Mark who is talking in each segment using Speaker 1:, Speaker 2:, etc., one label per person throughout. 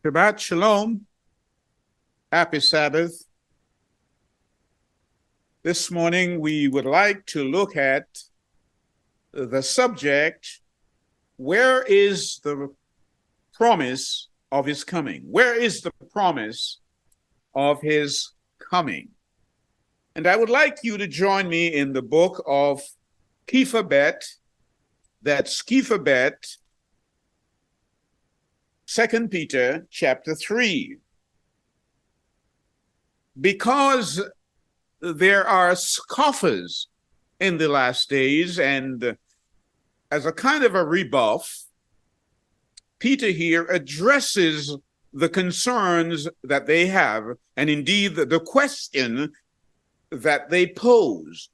Speaker 1: Shabbat Shalom. Happy Sabbath. This morning we would like to look at the subject, where is the promise of his coming? Where is the promise of his coming? And I would like you to join me in the book of Kephabet, that's Kephabet, 2 Peter chapter 3. Because there are scoffers in the last days, and as a kind of a rebuff, Peter here addresses the concerns that they have, and indeed the question that they pose,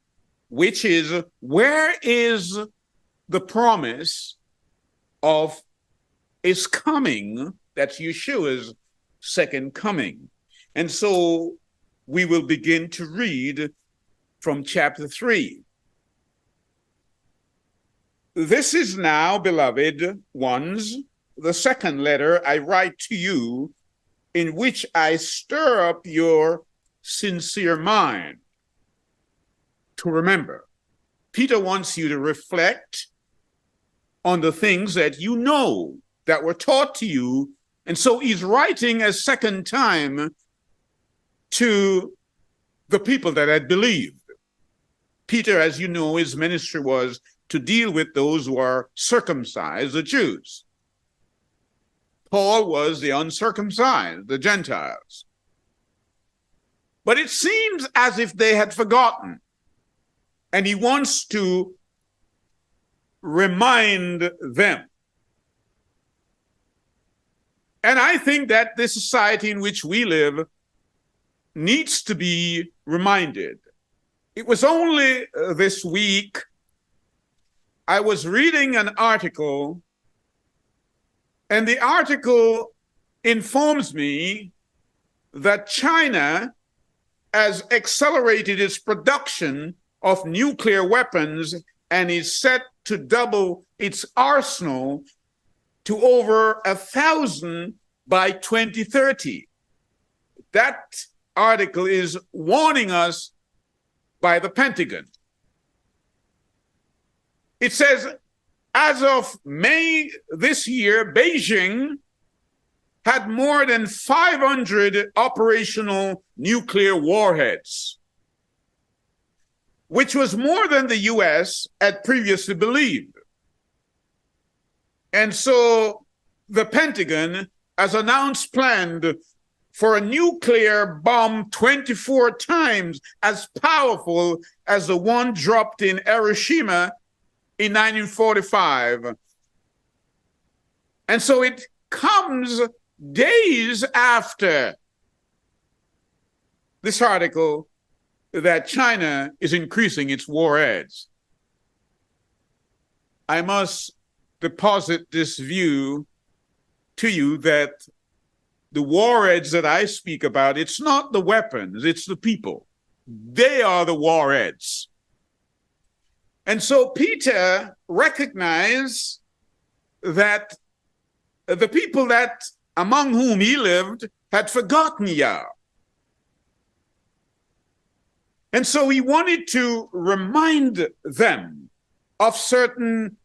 Speaker 1: which is, where is the promise of his coming? That's Yeshua's second coming. And so we will begin to read from chapter 3. This is now, beloved ones, the second letter I write to you, in which I stir up your sincere mind to remember. Peter wants you to reflect on the things that you know, that were taught to you, and so he's writing a second time to the people that had believed. Peter, as you know, his ministry was to deal with those who are circumcised, the Jews. Paul was the uncircumcised, the Gentiles. But it seems as if they had forgotten, and he wants to remind them. And I think that this society in which we live needs to be reminded. It was only this week I was reading an article, and the article informs me that China has accelerated its production of nuclear weapons and is set to double its arsenal to over 1,000 by 2030. That article is warning us by the Pentagon. It says, as of May this year, Beijing had more than 500 operational nuclear warheads, which was more than the US had previously believed. And so the Pentagon has announced plans for a nuclear bomb 24 times as powerful as the one dropped in Hiroshima in 1945. And so it comes days after this article that China is increasing its warheads. I must deposit this view to you that the warheads that I speak about, it's not the weapons, it's the people. They are the warheads. And so Peter recognized that the people that among whom he lived had forgotten Yah. And so he wanted to remind them of certain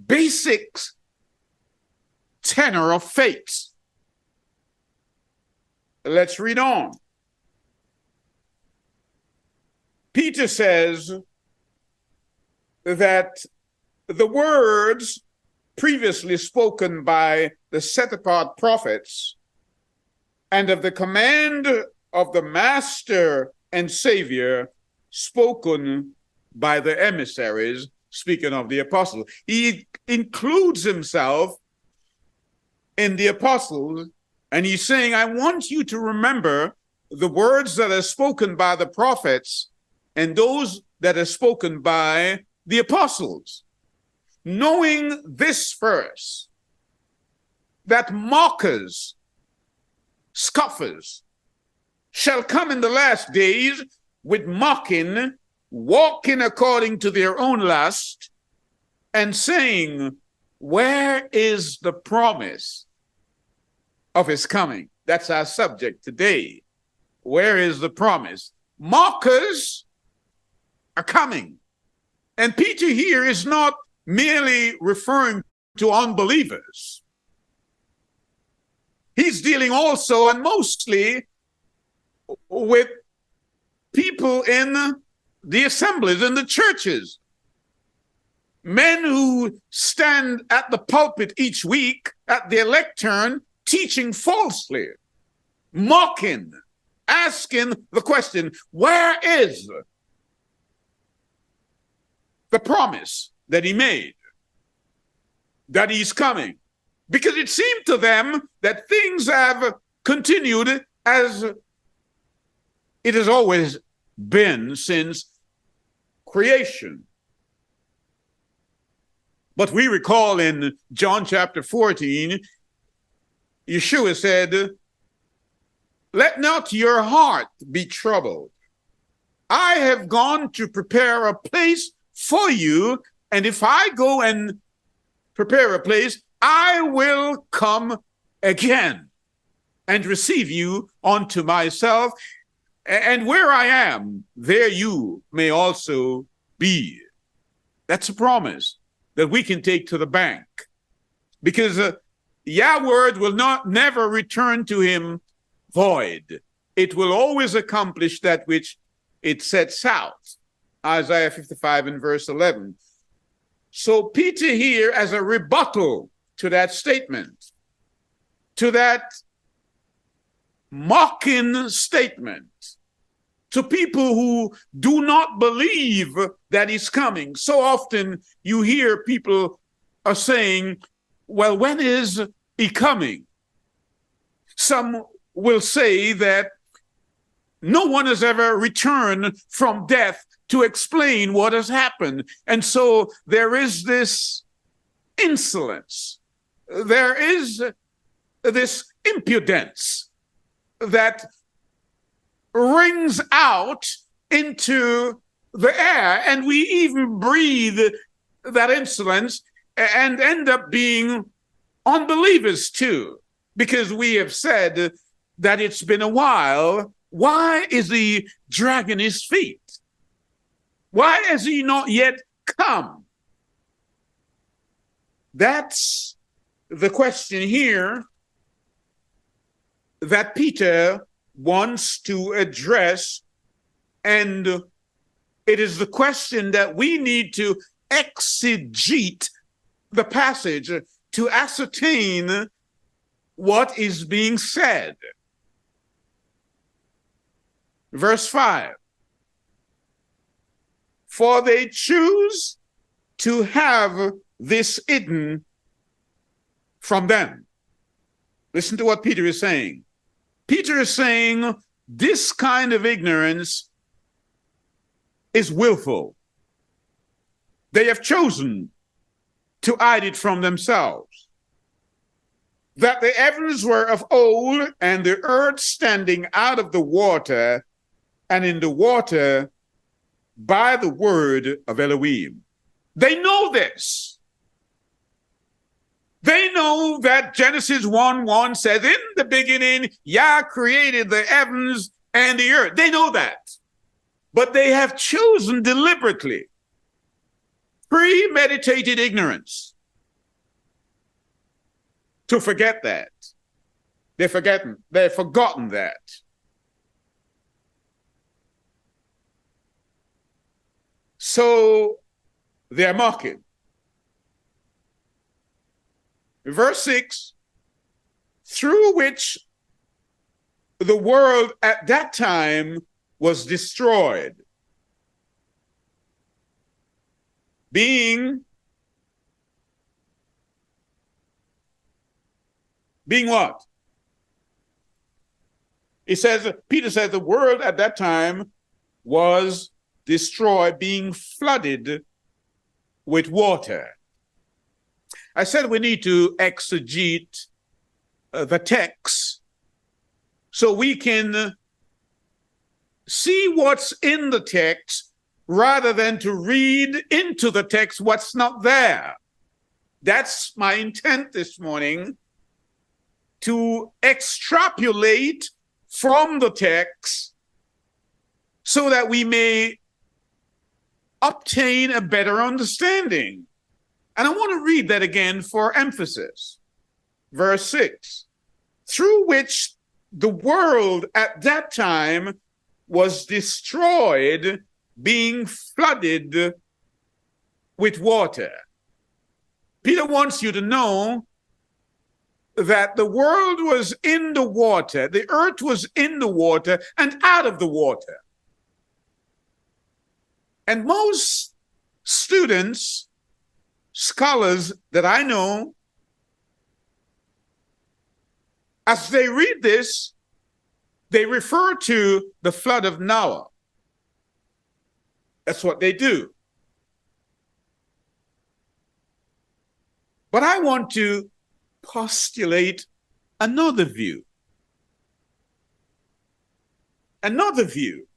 Speaker 1: basic tenor of faith. Let's read on. Peter says that the words previously spoken by the set-apart prophets and of the command of the Master and Savior spoken by the emissaries, speaking of the apostles. He includes himself in the apostles, and he's saying, I want you to remember the words that are spoken by the prophets and those that are spoken by the apostles, knowing this first, that mockers, scoffers, shall come in the last days with mocking, walking according to their own lust, and saying, where is the promise of his coming. That's our subject today. Where is the promise? Mockers are coming. And Peter here is not merely referring to unbelievers. He's dealing also and mostly with people in the assemblies, in the churches. Men who stand at the pulpit each week at their lectern teaching falsely, mocking, asking the question, where is the promise that he made, that he's coming? Because it seemed to them that things have continued as it has always been since creation. But we recall in John chapter 14, Yeshua said, "Let not your heart be troubled. I have gone to prepare a place for you, and if I go and prepare a place, I will come again and receive you unto myself, and where I am, there you may also be." That's a promise that we can take to the bank, because Yah's word will never return to him void. It will always accomplish that which it sets out. Isaiah 55 and verse 11. So Peter here, as a rebuttal to that statement, to that mocking statement, to people who do not believe that he's coming. So often you hear people are saying, well, when is he coming? Some will say that no one has ever returned from death to explain what has happened. And so there is this insolence. There is this impudence that rings out into the air, and we even breathe that insolence and end up being unbelievers too, because we have said that it's been a while. Why is he dragging his feet? Why has he not yet come? That's the question here that Peter wants to address, and it is the question that we need to exegete the passage to ascertain what is being said. Verse 5. For they choose to have this hidden from them. Listen to what Peter is saying. Peter is saying this kind of ignorance is willful. They have chosen to hide it from themselves. That the heavens were of old, and the earth standing out of the water, and in the water by the word of Elohim. They know this. They know that Genesis 1:1 says, in the beginning, Yah created the heavens and the earth. They know that. But they have chosen deliberately premeditated ignorance to forget that. They've forgotten that. So they're mocking. Verse 6, through which the world at that time was destroyed, being what? Peter says the world at that time was destroyed, being flooded with water. I said we need to exegete the text so we can see what's in the text rather than to read into the text what's not there. That's my intent this morning. to extrapolate from the text so that we may obtain a better understanding. And I want to read that again for emphasis. Verse 6, through which the world at that time was destroyed, being flooded with water. Peter wants you to know that the world was in the water, the earth was in the water and out of the water. And most students, scholars that I know, as they read this, they refer to the flood of Noah. That's what they do. But I want to postulate another view. Another view.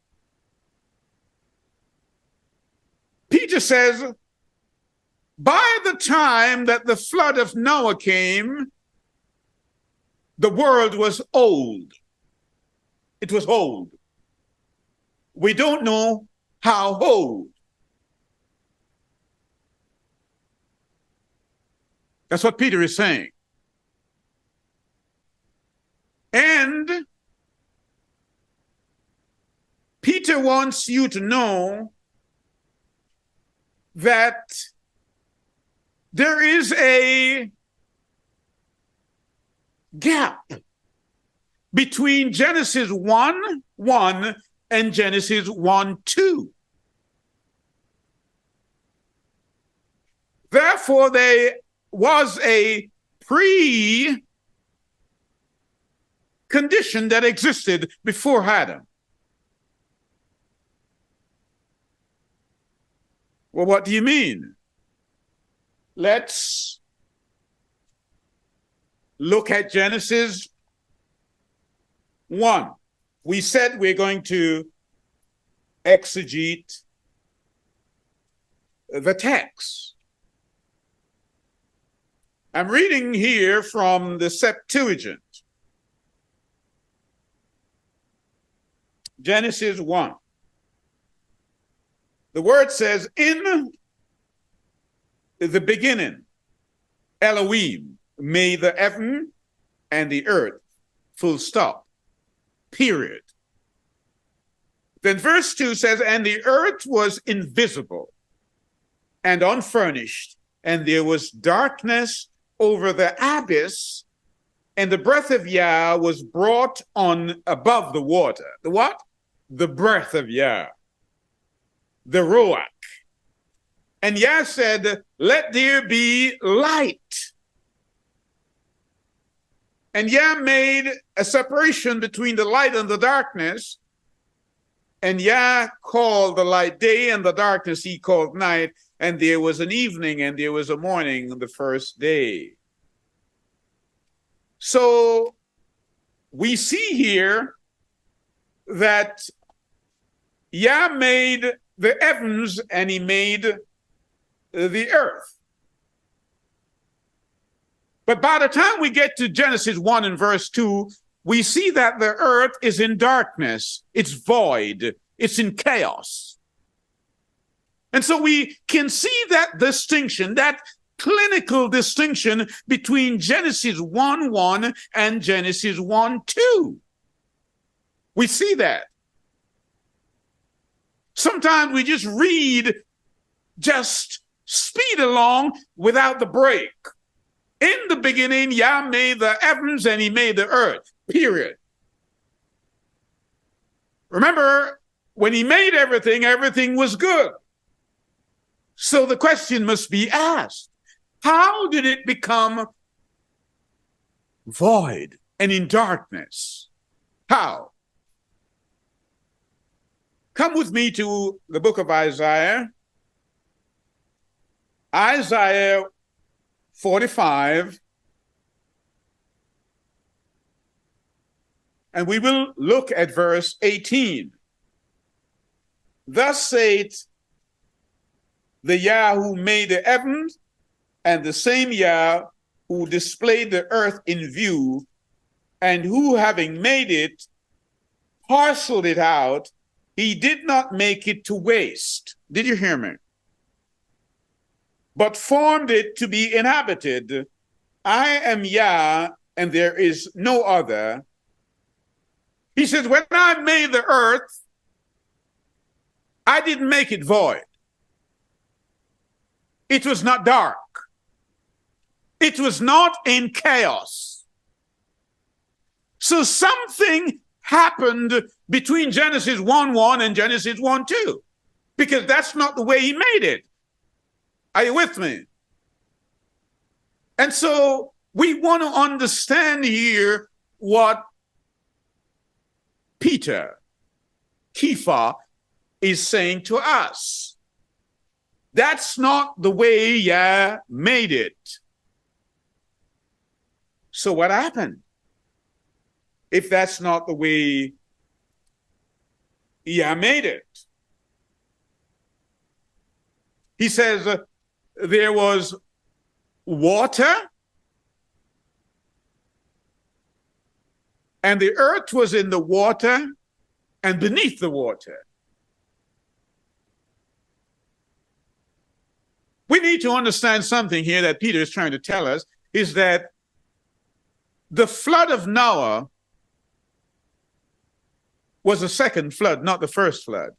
Speaker 1: Peter says, by the time that the flood of Noah came, the world was old. It was old. We don't know how old. That's what Peter is saying. And Peter wants you to know that there is a gap between Genesis 1:1 and Genesis 1:2. Therefore, there was a pre-condition that existed before Adam. Well, what do you mean? Let's look at Genesis 1. We said we're going to exegete the text. I'm reading here from the Septuagint. Genesis 1. The word says, in the beginning, Elohim made the heaven and the earth, full stop, period. Then verse 2 says, and the earth was invisible and unfurnished, and there was darkness over the abyss, and the breath of Yah was brought on above the water. The what? The breath of Yah. The Ruach. And Yah said, let there be light. And Yah made a separation between the light and the darkness. And Yah called the light day, and the darkness he called night. And there was an evening and there was a morning the first day. So we see here that Yah made the heavens and he made the earth. But by the time we get to Genesis 1 and verse 2, we see that the earth is in darkness, it's void, it's in chaos. And so we can see that distinction, that clinical distinction between Genesis 1:1 and Genesis 1:2. We see that. Sometimes we just read, just speed along without the break. In the beginning, Yah made the heavens and he made the earth, period. Remember, when he made everything, everything was good. So the question must be asked, how did it become void and in darkness? How? Come with me to the book of Isaiah. Isaiah 45. And we will look at verse 18. Thus saith the Yah who made the heavens, and the same Yah who displayed the earth in view, and who, having made it, parceled it out, he did not make it to waste. Did you hear me? But formed it to be inhabited. I am Yah, and there is no other. He says, when I made the earth, I didn't make it void. It was not dark. It was not in chaos. So something happened between Genesis 1:1 and Genesis 1:2, because that's not the way he made it. Are you with me? And so we want to understand here what Peter, Kepha, is saying to us. That's not the way Yah made it. So what happened? If that's not the way Yah made it. He says there was water, and the earth was in the water and beneath the water. We need to understand something here that Peter is trying to tell us, is that the flood of Noah was the second flood, not the first flood.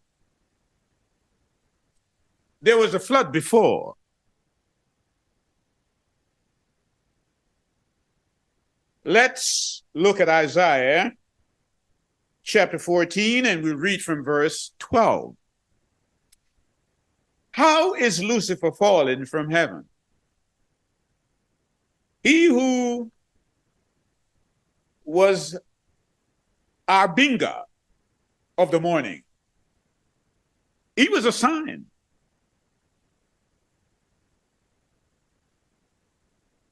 Speaker 1: There was a flood before. Let's look at Isaiah chapter 14, and we'll read from verse 12. How is Lucifer fallen from heaven? He who was our bringer of the morning, he was a sign.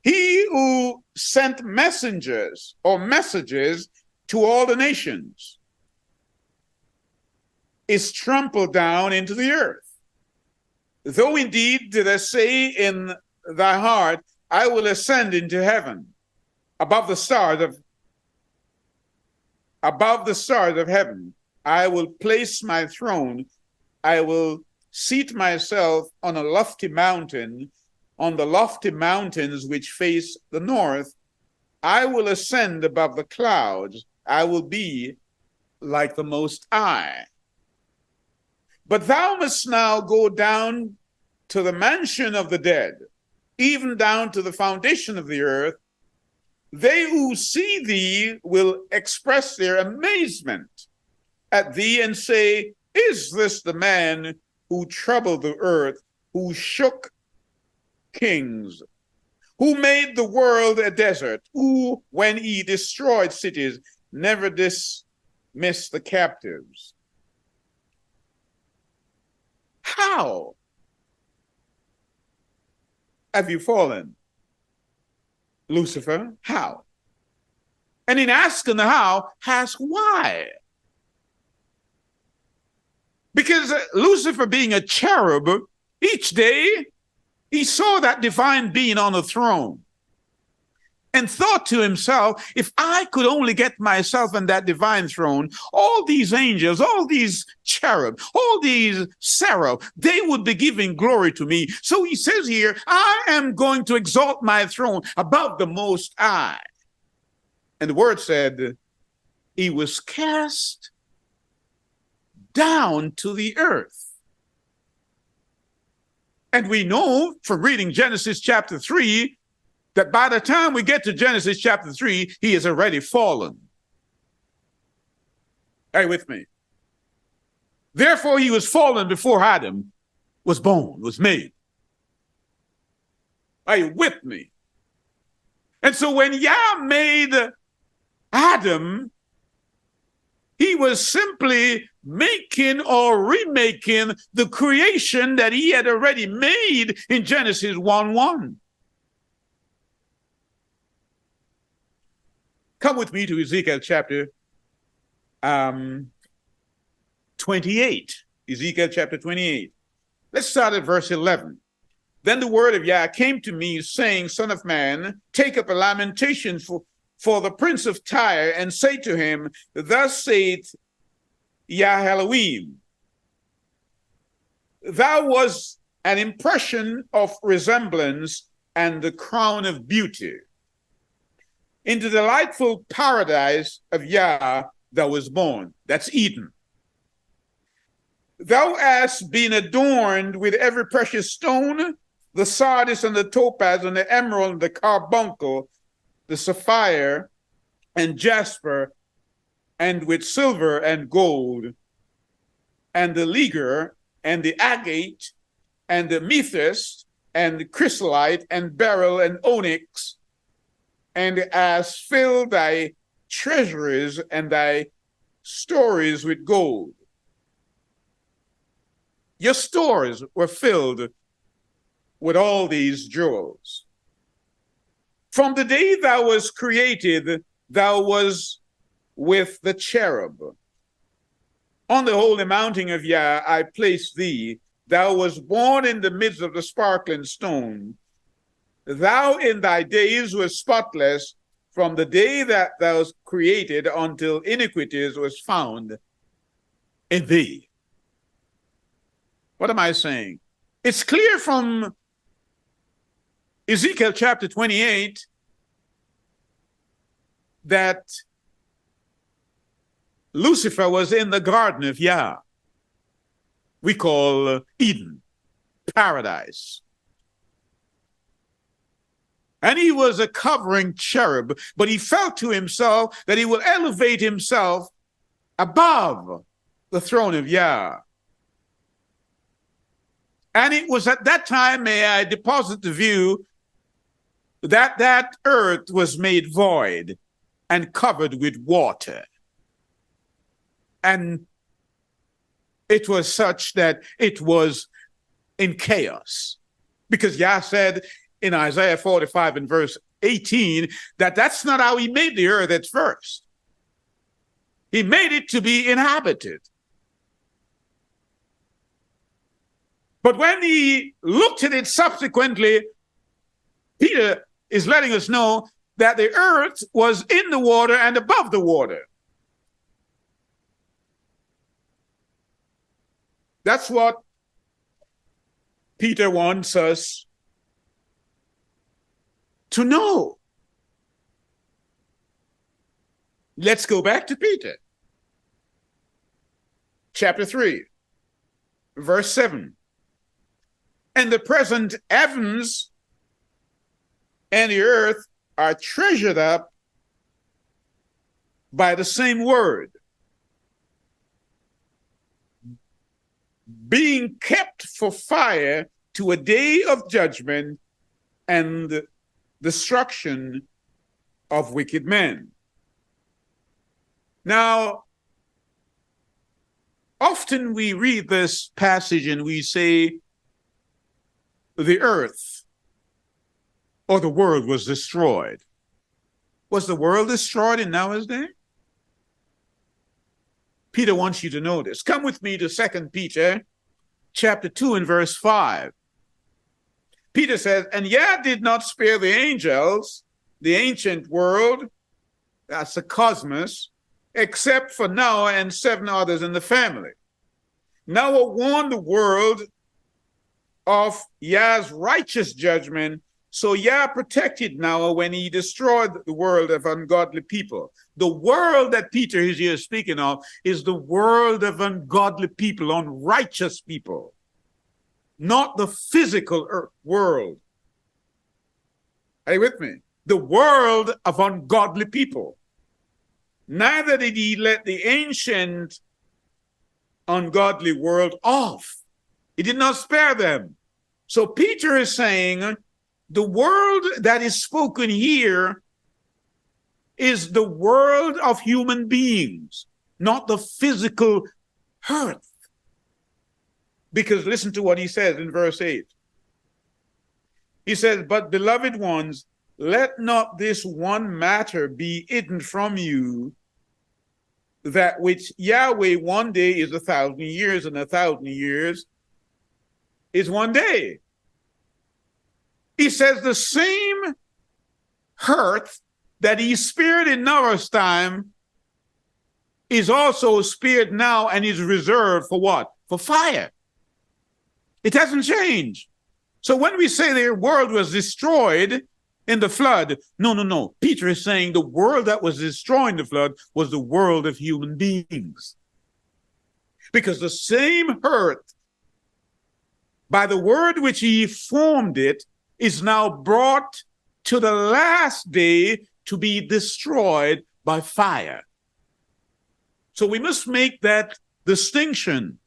Speaker 1: He who sent messengers or messages to all the nations is trampled down into the earth. Though indeed did I say in thy heart, I will ascend into heaven, above the stars of heaven, I will place my throne. I will seat myself on a lofty mountain, on the lofty mountains which face the north. I will ascend above the clouds. I will be like the Most High. But thou must now go down to the mansion of the dead, even down to the foundation of the earth. They who see thee will express their amazement at thee and say, is this the man who troubled the earth, who shook kings, who made the world a desert, who, when he destroyed cities, never dismissed the captives? How have you fallen, Lucifer? How? And in asking the how, ask why. Because Lucifer, being a cherub, each day he saw that divine being on the throne and thought to himself, if I could only get myself on that divine throne, all these angels, all these cherub, all these seraph, they would be giving glory to me. So he says here, I am going to exalt my throne above the Most High. And the word said, he was cast down to the earth. And we know from reading Genesis chapter 3, that by the time we get to Genesis chapter 3, he is already fallen. Are you with me? Therefore, he was fallen before Adam was born, was made. Are you with me? And so when Yah made Adam, he was simply making or remaking the creation that he had already made in Genesis 1:1. Come with me to Ezekiel chapter 28. Ezekiel chapter 28. Let's start at verse 11. Then the word of Yah came to me, saying, Son of man, take up a lamentation for the prince of Tyre, and say to him, thus saith Yah Elohim, thou wast an impression of resemblance and the crown of beauty. In the delightful paradise of Yah thou was born. That's Eden. Thou hast been adorned with every precious stone, the sardis and the topaz and the emerald and the carbuncle, the sapphire and jasper, and with silver and gold, and the ligure and the agate and the amethyst and the chrysolite and beryl and onyx, and as filled thy treasuries and thy stories with gold. Your stores were filled with all these jewels. From the day thou was created, thou was with the cherub. On the holy mountain of Yah I placed thee. Thou was born in the midst of the sparkling stone. Thou in thy days was spotless, from the day that thou was created until iniquities was found in thee. What am I saying? It's clear from Ezekiel chapter 28 that Lucifer was in the garden of Yah. We call Eden, paradise. And he was a covering cherub, but he felt to himself that he will elevate himself above the throne of Yah. And it was at that time, may I deposit the view, that that earth was made void and covered with water. And it was such that it was in chaos. Because Yah said in Isaiah 45 and verse 18 that that's not how he made the earth at first. He made it to be inhabited. But when he looked at it subsequently, Peter is letting us know that the earth was in the water and above the water. That's what Peter wants us to know. Let's go back to Peter. Chapter 3, verse 7. And the present heavens and the earth are treasured up by the same word, being kept for fire to a day of judgment and destruction of wicked men. Now, often we read this passage and we say, the earth or the world was destroyed. Was the world destroyed in Noah's day? Peter wants you to know this. Come with me to 2 Peter chapter 2 and verse 5. Peter says, and Yah did not spare the angels, the ancient world, that's the cosmos, except for Noah and 7 others in the family. Noah warned the world of Yah's righteous judgment, so Yah protected Noah when he destroyed the world of ungodly people. The world that Peter is here speaking of is the world of ungodly people, unrighteous people, not the physical world. Are you with me? The world of ungodly people. Neither did he let the ancient ungodly world off. He did not spare them. So Peter is saying the world that is spoken here is the world of human beings, not the physical earth. Because listen to what he says in verse 8. He says, but beloved ones, let not this one matter be hidden from you, that which Yahweh one day is 1,000 years, and 1,000 years is one day. He says the same earth that he spared in Noah's time is also spared now and is reserved for what? For fire. It hasn't changed. So when we say the world was destroyed in the flood, no. Peter is saying the world that was destroyed in the flood was the world of human beings. Because the same earth, by the word which he formed it, is now brought to the last day to be destroyed by fire. So we must make that distinction.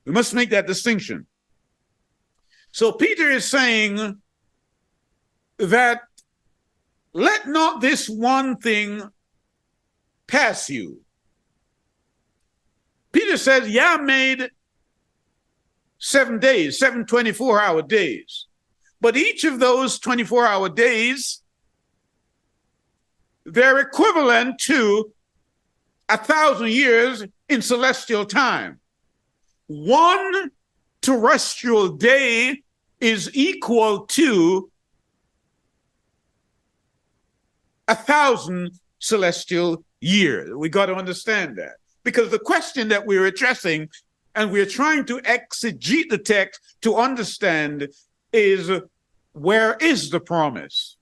Speaker 1: We must make that distinction. So Peter is saying that let not this one thing pass you. Peter says, Yah made 7 days, 7 24-hour days. But each of those 24-hour days, they're equivalent to 1,000 years in celestial time. One terrestrial day is equal to 1,000 celestial years. We got to understand that. Because the question that we're addressing, and we're trying to exegete the text to understand, is where is the promise?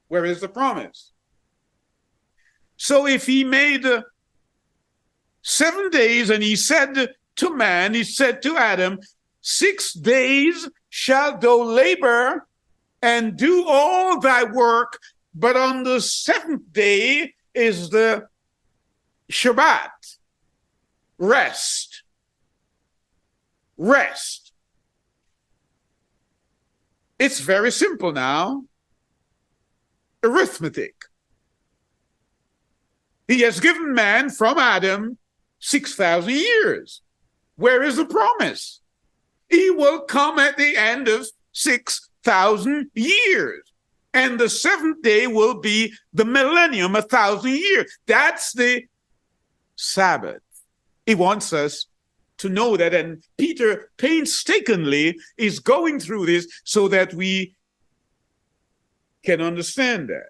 Speaker 1: Where is the promise? So if he made 7 days and he said to man, he said to Adam, 6 days shalt thou labor and do all thy work, but on the 7th day is the Shabbat, rest. Rest. It's very simple now. Arithmetic. He has given man from Adam 6,000 years. Where is the promise? He will come at the end of 6,000 years. And the 7th day will be the millennium, 1,000 years. That's the Sabbath. He wants us to know that, and Peter painstakingly is going through this so that we can understand that.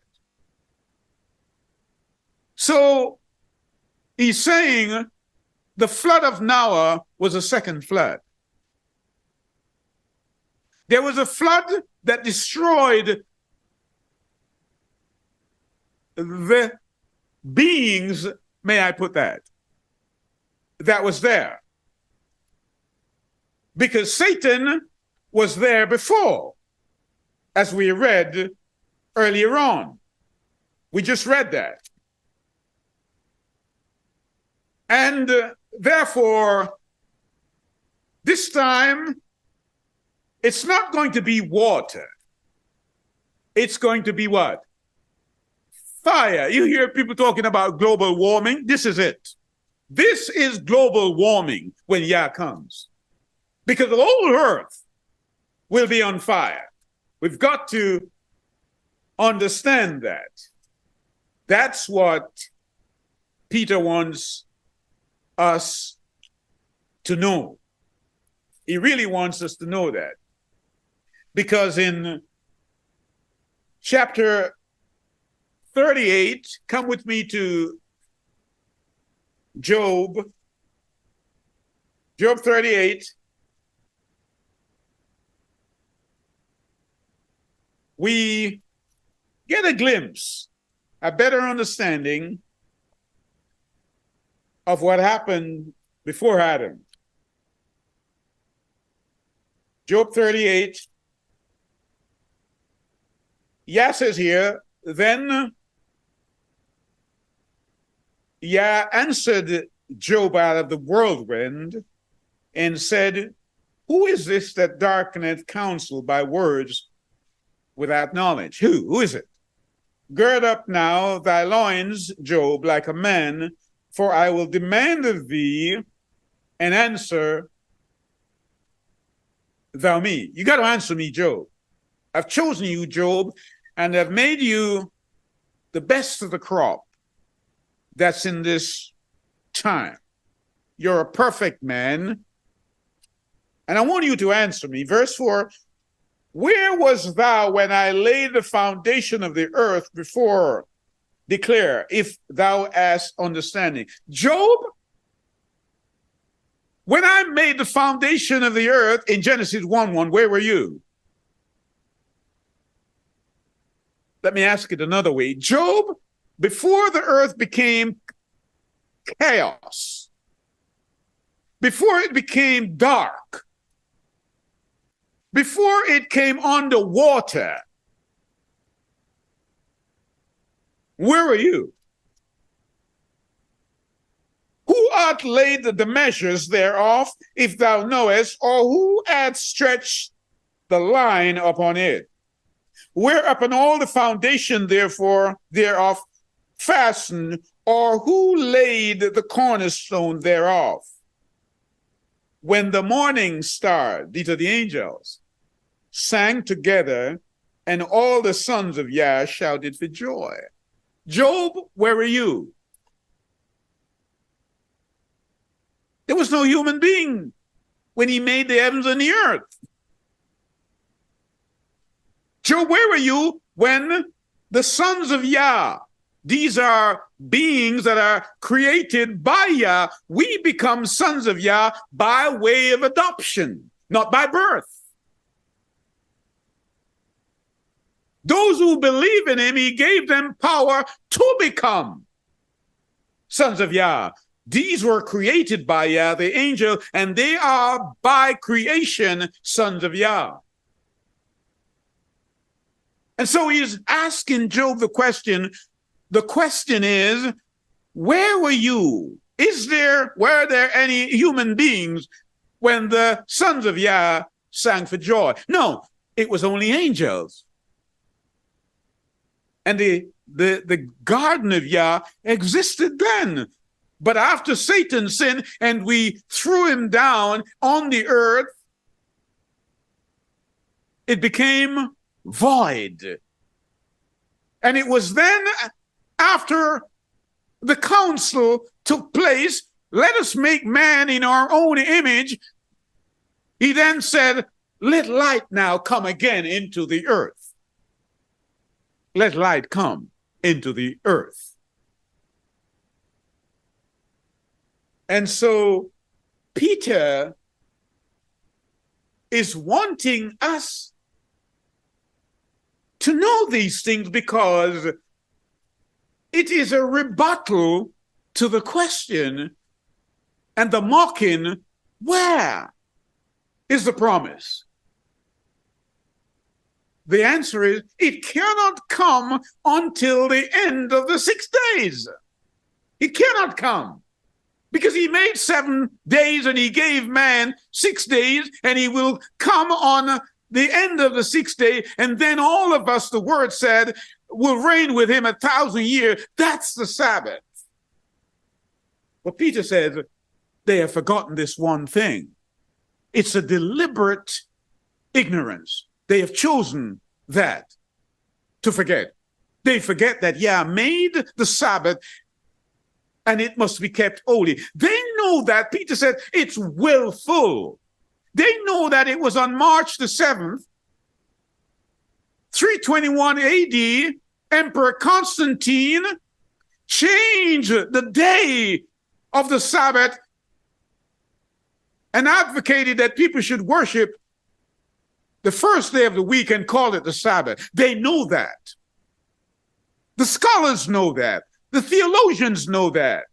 Speaker 1: So he's saying the flood of Noah was a second flood. There was a flood that destroyed the beings, may I put that was there. Because Satan was there before, as we read earlier on. We just read that. And therefore, this time, it's not going to be water. It's going to be what? Fire. You hear people talking about global warming. This is it. This is global warming when Yah comes. Because the whole earth will be on fire. We've got to understand that. That's what Peter wants us to know. He really wants us to know that. Because in chapter 38, come with me to Job 38. We get a glimpse, a better understanding of what happened before Adam. Job 38, Yah says here, then Yah answered Job out of the whirlwind and said, who is this that darkeneth counsel by words without knowledge? Who is it? Gird up now thy loins, Job, like a man, for I will demand of thee an answer thou me. You got to answer me, Job. I've chosen you, Job, and I've made you the best of the crop that's in this time. You're a perfect man, and I want you to answer me. Verse 4, Where was thou when I laid the foundation of the earth before? Declare, if thou hast understanding. Job, when I made the foundation of the earth in Genesis 1:1, where were you? Let me ask it another way. Job, before the earth became chaos, before it became dark, before it came underwater, where were you? Who hath laid the measures thereof, if thou knowest, or who hath stretched the line upon it? Whereupon all the foundation, therefore, thereof fastened, or who laid the cornerstone thereof? When the morning star, these are the angels, sang together, and all the sons of Yah shouted for joy. Job, where are you? There was no human being when he made the heavens and the earth. Job, where were you when the sons of Yah, these are beings that are created by Yah, we become sons of Yah by way of adoption, not by birth. Those who believe in him, he gave them power to become sons of Yah. These were created by Yah, the angel, and they are by creation sons of Yah. And so he's asking Job the question. The question is, where were you? Were there any human beings when the sons of Yah sang for joy? No, it was only angels. And the garden of Yah existed then. But after Satan sinned and we threw him down on the earth, it became void. And it was then, after the council took place, let us make man in our own image, he then said, let light now come again into the earth. Let light come into the earth. And so Peter is wanting us to know these things because it is a rebuttal to the question and the mocking, where is the promise? The answer is, it cannot come until the end of the 6 days. It cannot come. Because he made 7 days and he gave man 6 days, and he will come on the end of the 6th day, and then all of us, the word said, will reign with him 1,000 years. That's the Sabbath. But Peter says, they have forgotten this one thing. It's a deliberate ignorance. They have chosen that to forget. They forget that Yah made the Sabbath and it must be kept holy. They know that. Peter said it's willful. They know that it was on March the 7th, 321 AD, Emperor Constantine changed the day of the Sabbath and advocated that people should worship the first day of the week and call it the Sabbath. They know that. The scholars know that. The theologians know that.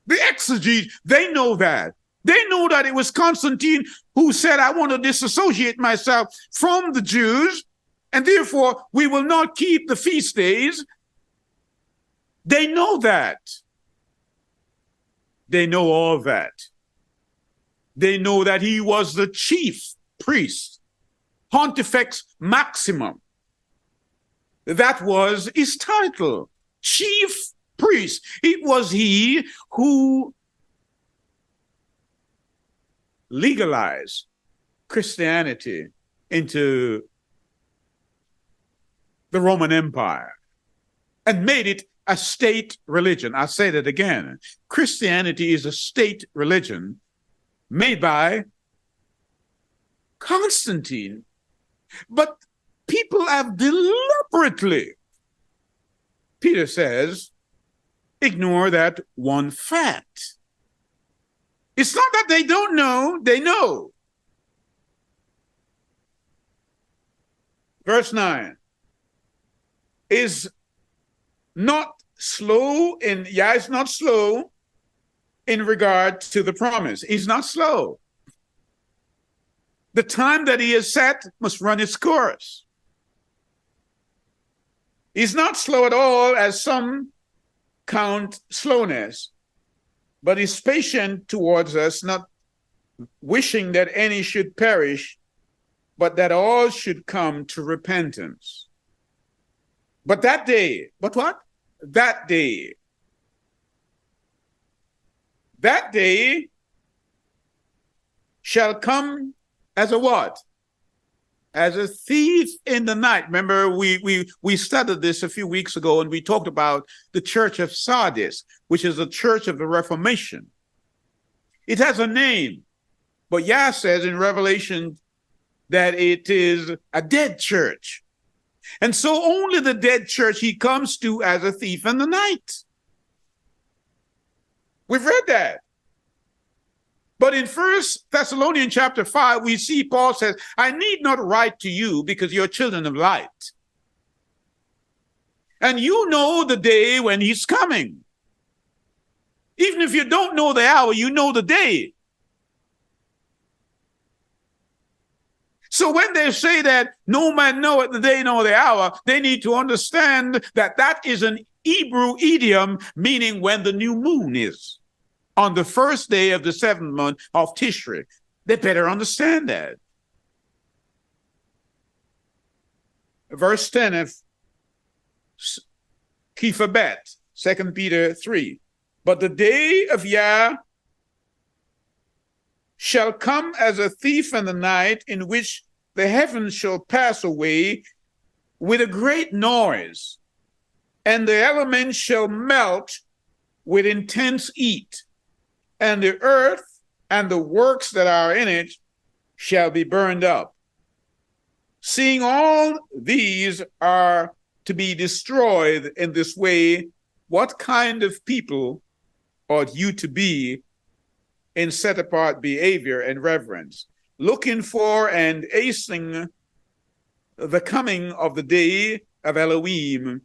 Speaker 1: The exegetes, they know that. They know that it was Constantine who said, I want to disassociate myself from the Jews, and therefore we will not keep the feast days. They know that. They know all that. They know that he was the chief priest, Pontifex Maximum. That was his title, chief priest. It was he who legalized Christianity into the Roman Empire and made it a state religion. I'll say that again. Christianity is a state religion made by Constantine But people have deliberately, Peter says, ignore that one fact. It's not that they don't know, they know. Verse 9 is not slow in, it's not slow in regard to the promise. He's not slow. The time that he has set must run its course. He's not slow at all, as some count slowness, but he's patient towards us, not wishing that any should perish, but that all should come to repentance. But that day, but what? That day shall come as a what? As a thief in the night. Remember, we studied this a few weeks ago, and we talked about the church of Sardis, which is a church of the Reformation. It has a name, but Yah says in Revelation that it is a dead church. And so only the dead church he comes to as a thief in the night. We've read that. But in 1 Thessalonians chapter 5, we see Paul says, I need not write to you because you're children of light. And you know the day when he's coming. Even if you don't know the hour, you know the day. So when they say that no man knoweth the day nor the hour, they need to understand that that is an Hebrew idiom meaning when the new moon is. On the first day of the 7th month of Tishri. They better understand that. Verse 10 of Kephabet, 2 Peter 3. But the day of Yah shall come as a thief in the night, in which the heavens shall pass away with a great noise, and the elements shall melt with intense heat. And the earth and the works that are in it shall be burned up. Seeing all these are to be destroyed in this way, what kind of people ought you to be in set-apart behavior and reverence, looking for and hastening the coming of the day of Elohim,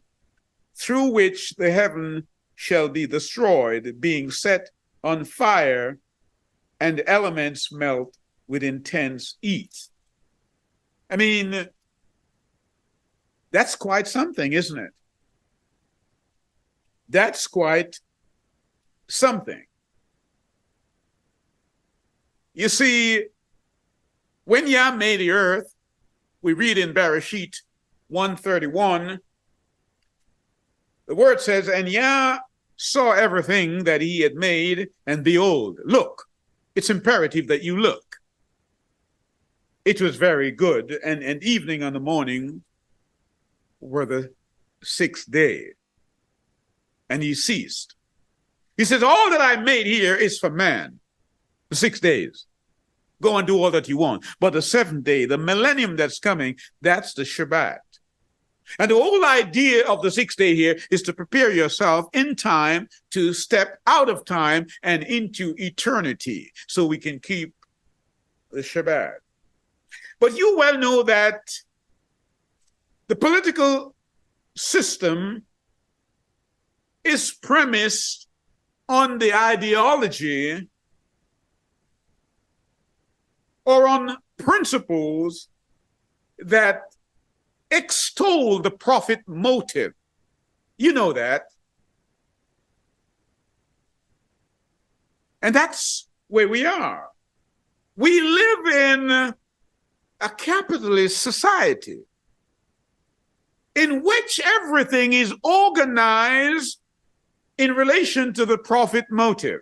Speaker 1: through which the heaven shall be destroyed, being set on fire, and elements melt with intense heat. I mean, that's quite something, isn't it? That's quite something. You see, when Yah made the earth, we read in Bereshit 1:31, the word says, and Yah saw everything that he had made, and behold, look. It's imperative that you look. It was very good, and evening and the morning were the 6th day. And he ceased. He says, all that I made here is for man. The 6 days. Go and do all that you want. But the 7th day, the millennium that's coming, that's the Shabbat. And the whole idea of the 6th day here is to prepare yourself in time to step out of time and into eternity so we can keep the Shabbat. But you well know that the political system is premised on the ideology or on principles that extol the profit motive. You know that. And that's where we are. We live in a capitalist society in which everything is organized in relation to the profit motive.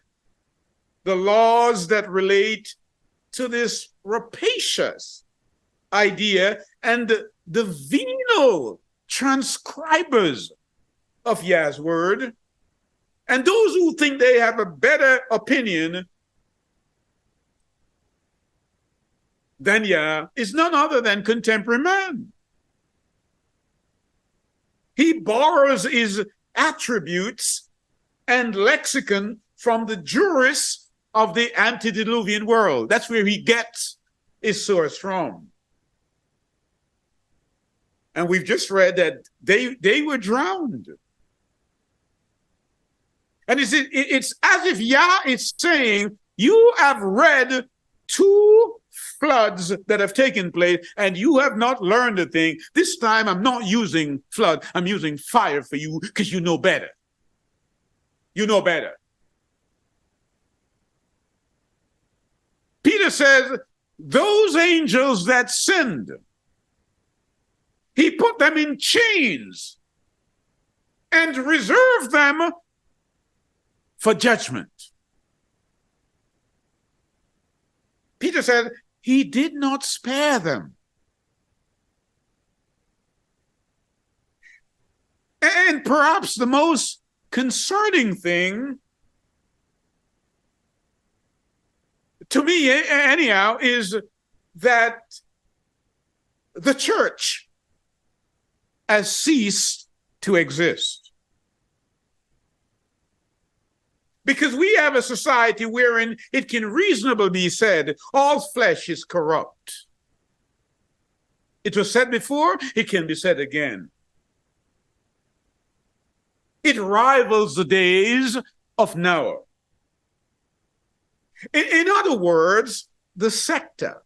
Speaker 1: The laws that relate to this rapacious idea and the venal transcribers of Yah's word, and those who think they have a better opinion then Yah is none other than contemporary man. He borrows his attributes and lexicon from the jurists of the antediluvian world. That's where he gets his source from. And we've just read that they were drowned. And it's as if Yah is saying, you have read 2 floods that have taken place, and you have not learned a thing. This time I'm not using flood, I'm using fire for you, because you know better. You know better. Peter says, those angels that sinned, he put them in chains and reserved them for judgment. Peter said, he did not spare them. And perhaps the most concerning thing, to me anyhow, is that the church has ceased to exist. Because we have a society wherein it can reasonably be said, all flesh is corrupt. It was said before, it can be said again. It rivals the days of Noah. In other words, the sector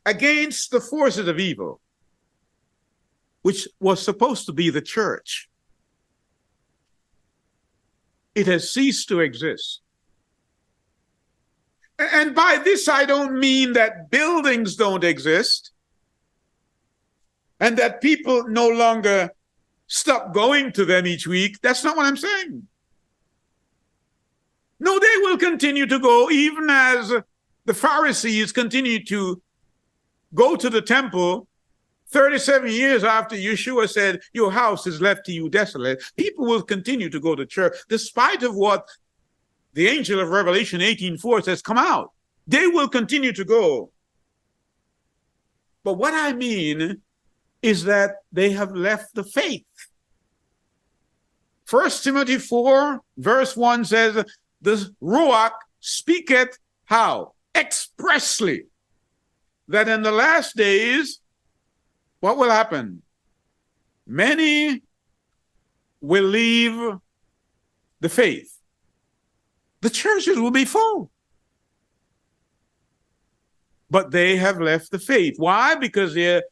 Speaker 1: against the forces of evil, which was supposed to be the church, it has ceased to exist. And by this, I don't mean that buildings don't exist and that people no longer stop going to them each week. That's not what I'm saying. No, they will continue to go, even as the Pharisees continue to go to the temple 37 years after Yeshua said, your house is left to you desolate. People will continue to go to church, despite of what the angel of Revelation 18:4 says, come out. They will continue to go. But what I mean is that they have left the faith. 1 Timothy 4, verse 1 says, the Ruach speaketh how? Expressly. That in the last days, what will happen? Many will leave the faith. The churches will be full. But they have left the faith. Why? Because they're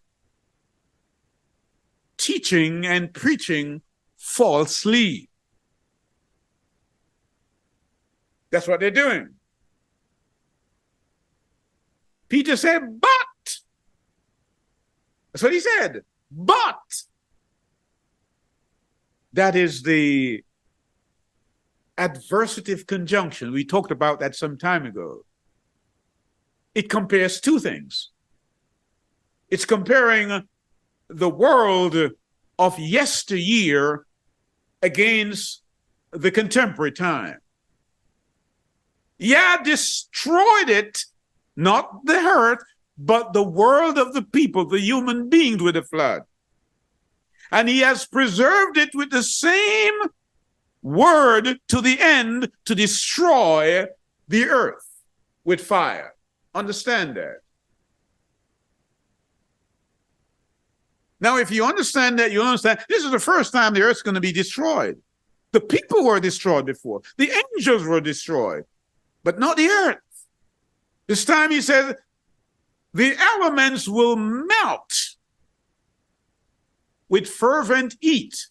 Speaker 1: teaching and preaching falsely. That's what they're doing. Peter said, but. That's what he said. But. That is the adversative conjunction. We talked about that some time ago. It compares 2 things. It's comparing the world of yesteryear against the contemporary time. Yah destroyed it, not the earth, but the world of the people, the human beings, with the flood. And he has preserved it with the same word to the end to destroy the earth with fire. Understand that. Now, if you understand that, you understand this is the first time the earth's going to be destroyed. The people were destroyed before. The angels were destroyed, but not the earth. This time he says, the elements will melt with fervent heat.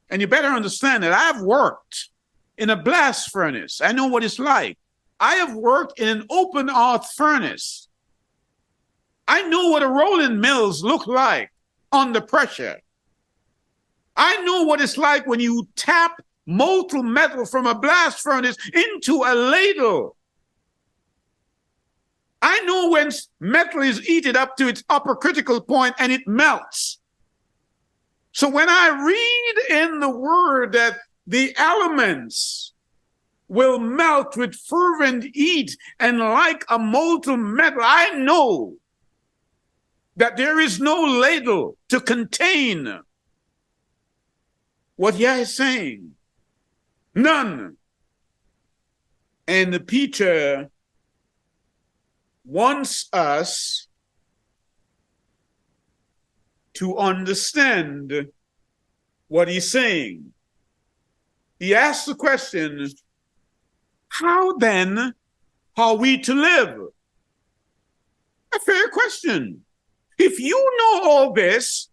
Speaker 1: And you better understand that I've worked in a blast furnace. I know what it's like. I have worked in an open hearth furnace. I know what a rolling mills look like under pressure. I know what it's like when you tap molten metal from a blast furnace into a ladle. I know when metal is heated up to its upper critical point and it melts. So when I read in the word that the elements will melt with fervent heat, and like a molten metal. I know that there is no ladle to contain what Yah is saying. None. And Peter wants us to understand what he's saying. He asks the question, how then are we to live? A fair question. If you know all this,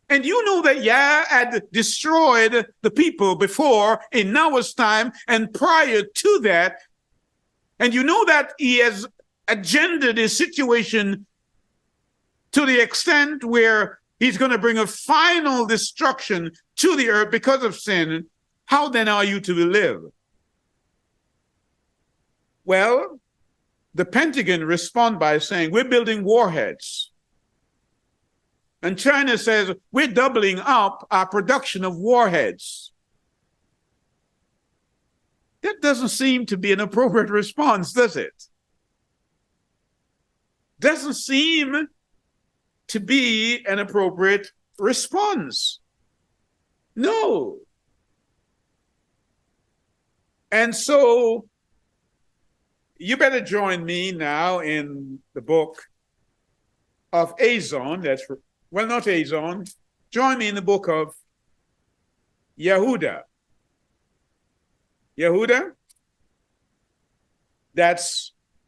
Speaker 1: and you know that Yah had destroyed the people before in Noah's time and prior to that, and you know that he has agendaed his situation to the extent where he's going to bring a final destruction to the earth because of sin, how then are you to live? Well, the Pentagon respond by saying, we're building warheads. And China says, we're doubling up our production of warheads. That doesn't seem to be an appropriate response, does it? Doesn't seem to be an appropriate response. No. And so you better join me now in the book of Azon. Not Azon. Join me in the book of Yahuda. Yahuda,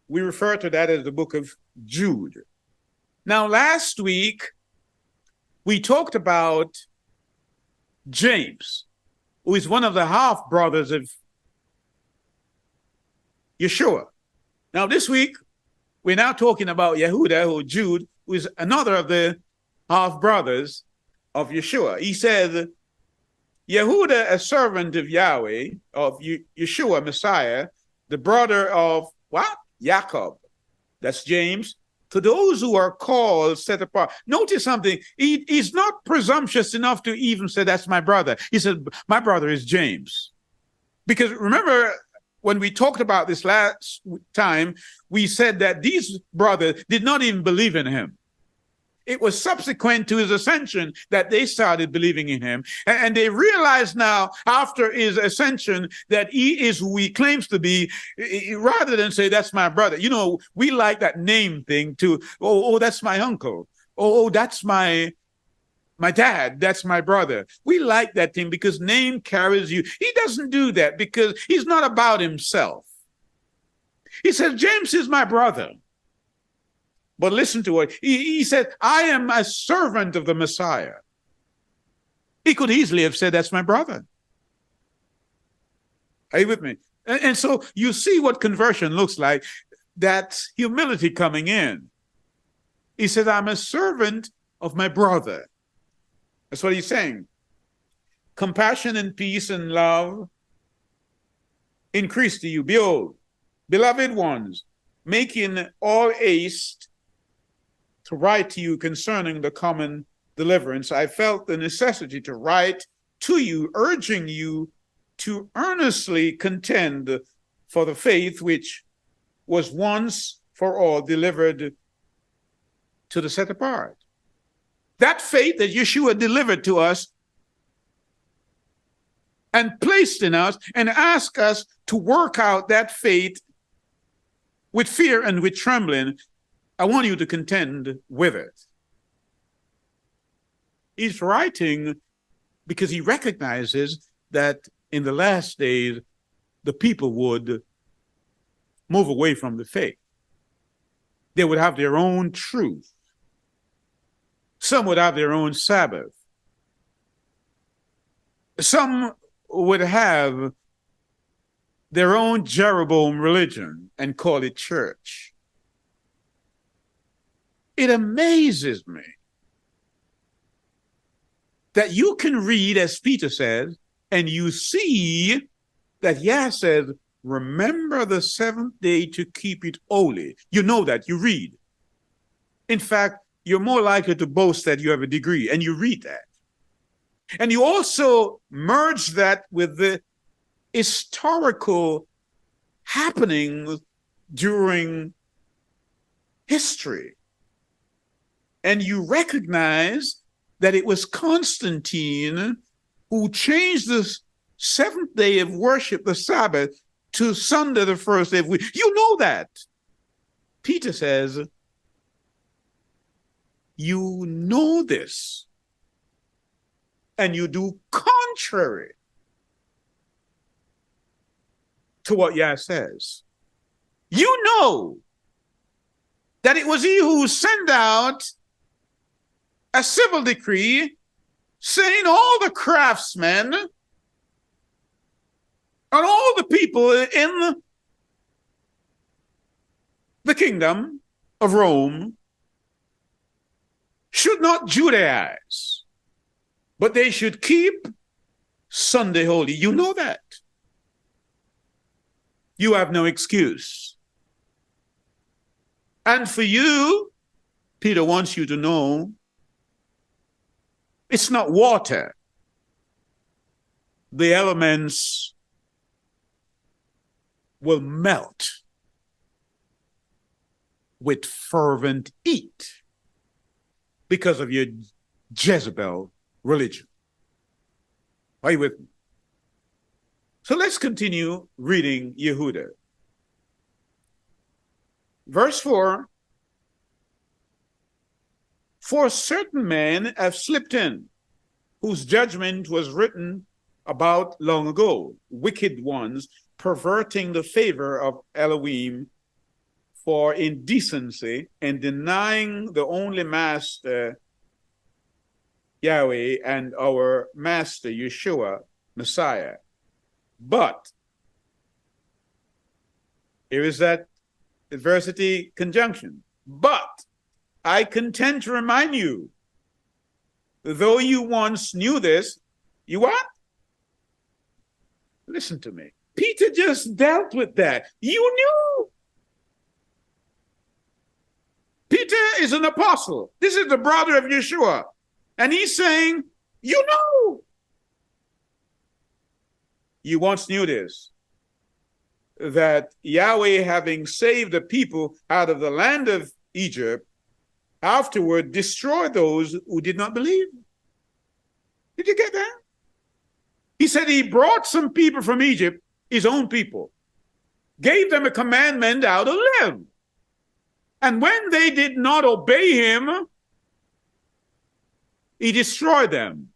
Speaker 1: we refer to that as the book of Jude. Now, last week, we talked about James, who is one of the half-brothers of Yeshua. Now, this week, we're now talking about Yahuda, or Jude, who is another of the half-brothers of Yeshua. He said, Yahuda, a servant of Yahweh, of Yeshua, Messiah, the brother of what? Jacob. That's James. To those who are called, set apart. Notice something. He's not presumptuous enough to even say, that's my brother. He said, my brother is James. Because remember, when we talked about this last time, we said that these brothers did not even believe in him. It was subsequent to his ascension that they started believing in him. And they realize now, after his ascension, that he is who he claims to be, rather than say, that's my brother. You know, we like that name thing too. Oh, that's my uncle. Oh, that's my dad. That's my brother. We like that thing because name carries you. He doesn't do that because he's not about himself. He says, James is my brother. But listen to what he said, I am a servant of the Messiah. He could easily have said, that's my brother. Are you with me? And so you see what conversion looks like. That's humility coming in. He said, I'm a servant of my brother. That's what he's saying. Compassion and peace and love increase to you. Behold, beloved ones, making all haste to write to you concerning the common deliverance, I felt the necessity to write to you, urging you to earnestly contend for the faith which was once for all delivered to the set apart. That faith that Yeshua delivered to us and placed in us and asked us to work out that faith with fear and with trembling, I want you to contend with it. He's writing because he recognizes that in the last days, the people would move away from the faith. They would have their own truth. Some would have their own Sabbath. Some would have their own Jeroboam religion and call it church. It amazes me that you can read, as Peter says, and you see that Yah says, remember the seventh day to keep it holy. You know that, you read. In fact, you're more likely to boast that you have a degree, and you read that. And you also merge that with the historical happening during history. And you recognize that it was Constantine who changed the seventh day of worship, the Sabbath, to Sunday, the first day of the week. You know that. Peter says, you know this, and you do contrary to what Yah says. You know that it was he who sent out a civil decree saying all the craftsmen and all the people in the kingdom of Rome should not Judaize, but they should keep Sunday holy. You know that. You have no excuse. And for you, Peter wants you to know, it's not water. The elements will melt with fervent heat because of your Jezebel religion. Are you with me? So let's continue reading Yahuda. Verse 4, for certain men have slipped in, whose judgment was written about long ago, wicked ones perverting the favor of Elohim for indecency and denying the only master, Yahweh, and our master, Yeshua, Messiah. But, here is that adversity conjunction. But I contend to remind you, though you once knew this, you what? Listen to me. Peter just dealt with that. You knew. Peter is an apostle. This is the brother of Yeshua. And he's saying, you know. You once knew this, that Yahweh, having saved the people out of the land of Egypt, afterward destroyed those who did not believe. Did you get that? He said he brought some people from Egypt, his own people, gave them a commandment how to live. And when they did not obey him, he destroyed them.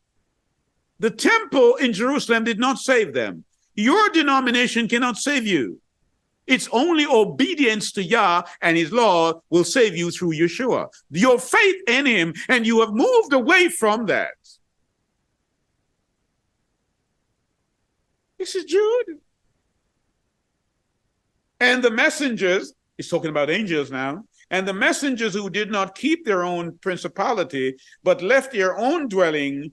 Speaker 1: The temple in Jerusalem did not save them. Your denomination cannot save you. It's only obedience to Yah and his law will save you through Yeshua. Your faith in him, and you have moved away from that. This is Jude. And the messengers, he's talking about angels now, and the messengers who did not keep their own principality, but left their own dwelling,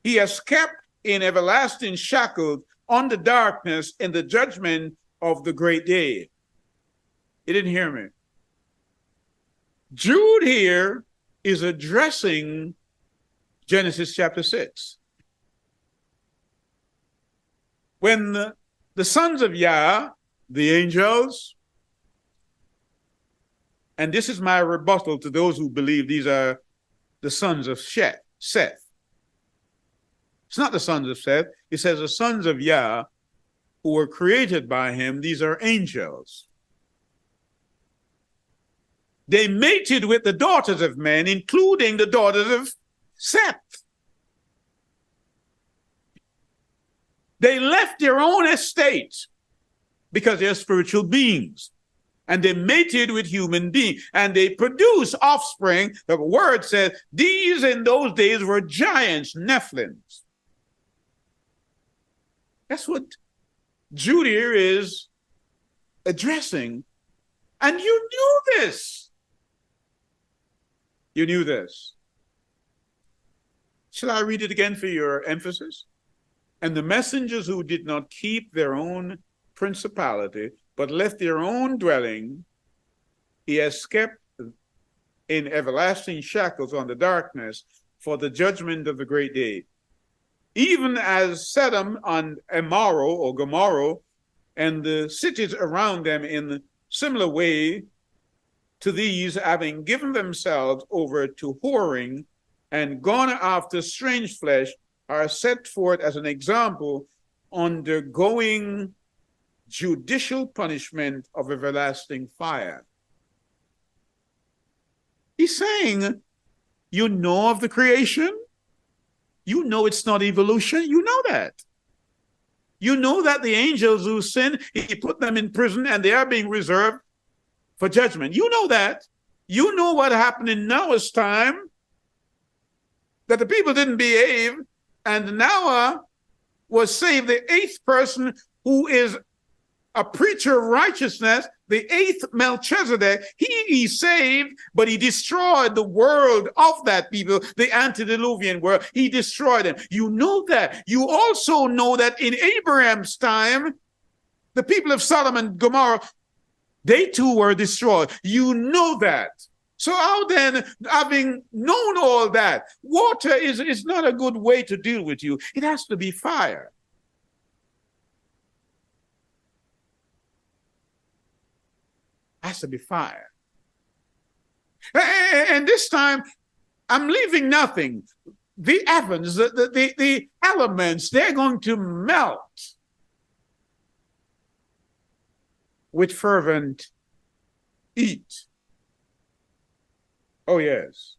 Speaker 1: he has kept in everlasting shackles under darkness in the judgment of the great day. You didn't hear me. Jude here is addressing Genesis chapter 6. When the sons of Yah, the angels, and this is my rebuttal to those who believe these are the sons of Seth. It's not the sons of Seth. It says the sons of Yah who were created by him. These are angels. They mated with the daughters of men, including the daughters of Seth. They left their own estate because they're spiritual beings. And they mated with human beings. And they produced offspring. The word says these in those days were giants, Nephilims. That's what Jude here is addressing. And you knew this. You knew this. Shall I read it again for your emphasis? And the messengers who did not keep their own principality, but left their own dwelling, he has kept in everlasting shackles on the darkness for the judgment of the great day. Even as Sodom and Gomorrah and the cities around them in similar way to these, having given themselves over to whoring and gone after strange flesh, are set forth as an example, undergoing judicial punishment of everlasting fire. He's saying, you know of the creation? You know it's not evolution. You know that. You know that the angels who sin, he put them in prison and they are being reserved for judgment. You know that. You know what happened in Noah's time, that the people didn't behave, and Noah was saved, the eighth person who is a preacher of righteousness, the eighth Melchizedek. He saved, but he destroyed the world of that people, the antediluvian world. He destroyed them. You know that. You also know that in Abraham's time, the people of Sodom and Gomorrah, they too were destroyed. You know that. So how then, having known all that, water is not a good way to deal with you. It has to be fire. Has to be fire. And this time, I'm leaving nothing. The heavens, the elements, they're going to melt with fervent heat. Oh, yes.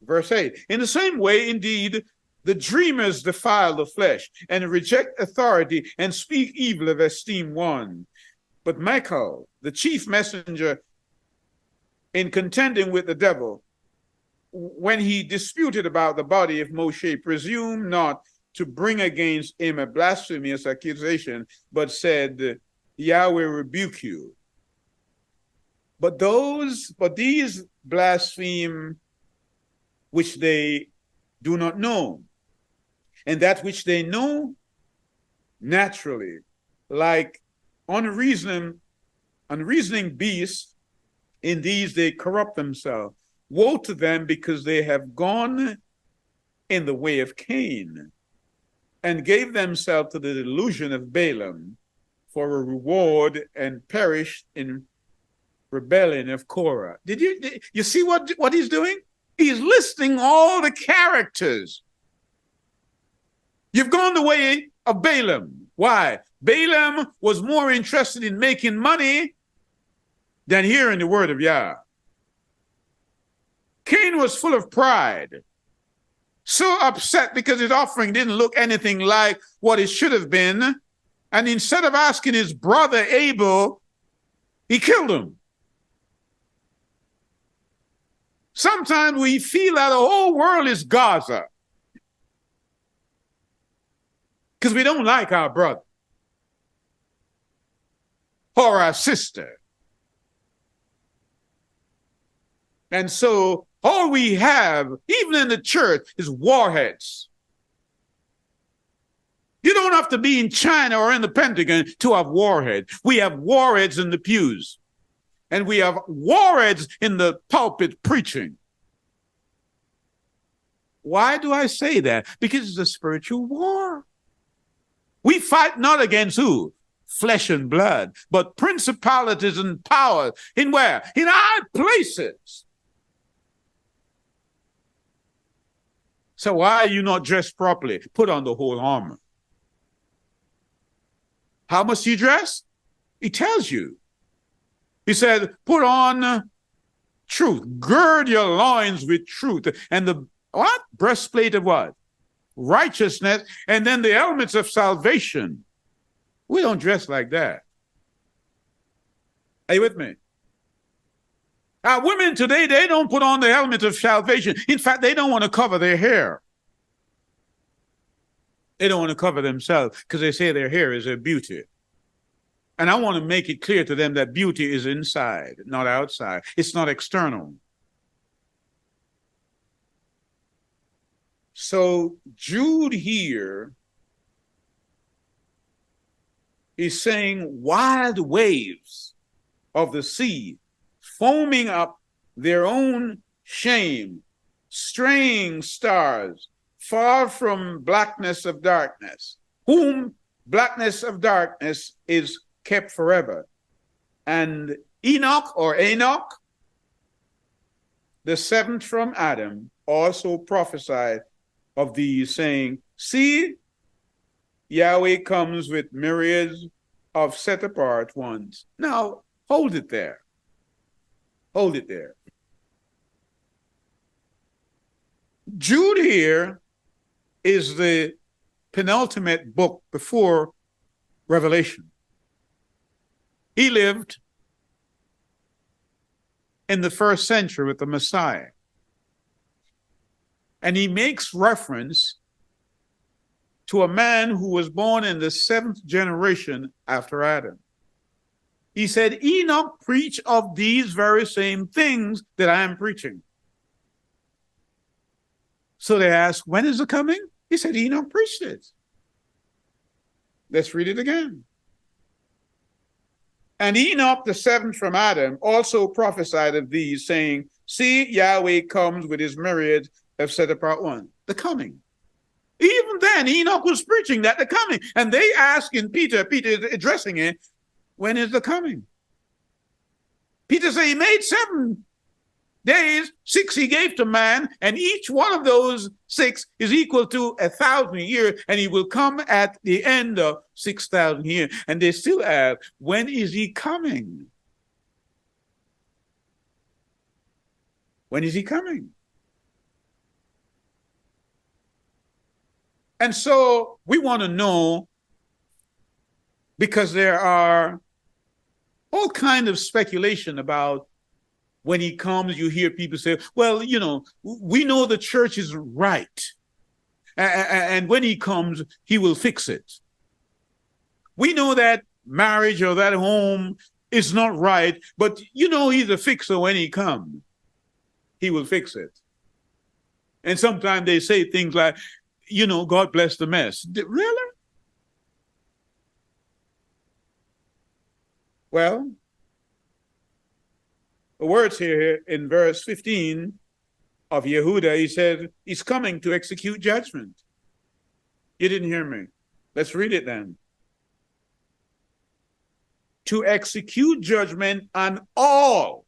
Speaker 1: Verse 8. In the same way, indeed, the dreamers defile the flesh and reject authority and speak evil of esteem one. But Michael, the chief messenger, in contending with the devil, when he disputed about the body of Moshe, presumed not to bring against him a blasphemous accusation, but said, Yahweh rebuke you. But these blaspheme which they do not know, and that which they know naturally, like unreasoning beasts, in these they corrupt themselves. Woe to them, because they have gone in the way of Cain, and gave themselves to the delusion of Balaam for a reward, and perished in rebellion of Korah. Did you see what he's doing? He's listing all the characters. You've gone the way of Balaam. Why? Balaam was more interested in making money than hearing the word of Yah. Cain was full of pride, so upset because his offering didn't look anything like what it should have been. And instead of asking his brother Abel, he killed him. Sometimes we feel that the whole world is Gaza because we don't like our brother or our sister. And so all we have, even in the church, is warheads. You don't have to be in China or in the Pentagon to have warheads. We have warheads in the pews. And we have warheads in the pulpit preaching. Why do I say that? Because it's a spiritual war. We fight not against who? Flesh and blood, but principalities and powers. In where? In high places. So why are you not dressed properly? Put on the whole armor. How must you dress? He tells you. He said, put on truth. Gird your loins with truth. And the what? Breastplate of what? Righteousness. And then the helmets of salvation. We don't dress like that. Are you with me? Women today, they don't put on the helmet of salvation. In fact, they don't want to cover their hair. They don't want to cover themselves because they say their hair is their beauty. And I want to make it clear to them that beauty is inside, not outside. It's not external. So Jude here is saying wild waves of the sea foaming up their own shame, straying stars, far from blackness of darkness, whom blackness of darkness is kept forever. And Enoch, the seventh from Adam, also prophesied of these, saying, see, Yahweh comes with myriads of set apart ones. Now, hold it there. Hold it there. Jude here is the penultimate book before Revelation. He lived in the first century with the Messiah. And he makes reference to a man who was born in the seventh generation after Adam. He said, Enoch preached of these very same things that I am preaching. So they asked, when is it coming? He said, Enoch preached it. Let's read it again. And Enoch, the seventh from Adam, also prophesied of these, saying, see, Yahweh comes with his myriads of set apart ones. The coming. Even then, Enoch was preaching that the coming. And they asked in Peter is addressing it, when is the coming? Peter said he made 7 days, 6 he gave to man, and each one of those 6 is equal to 1,000 years, and he will come at the end of 6,000 years. And they still ask, when is he coming? When is he coming? And so we want to know, because there are all kinds of speculation about when he comes. You hear people say, well, we know the church is right. And when he comes, he will fix it. We know that marriage or that home is not right, but he's a fixer when he comes. He will fix it. And sometimes they say things like, God bless the mess. Really? Well, the words here in verse 15 of Yahuda, he said, he's coming to execute judgment. You didn't hear me. Let's read it then. To execute judgment on all,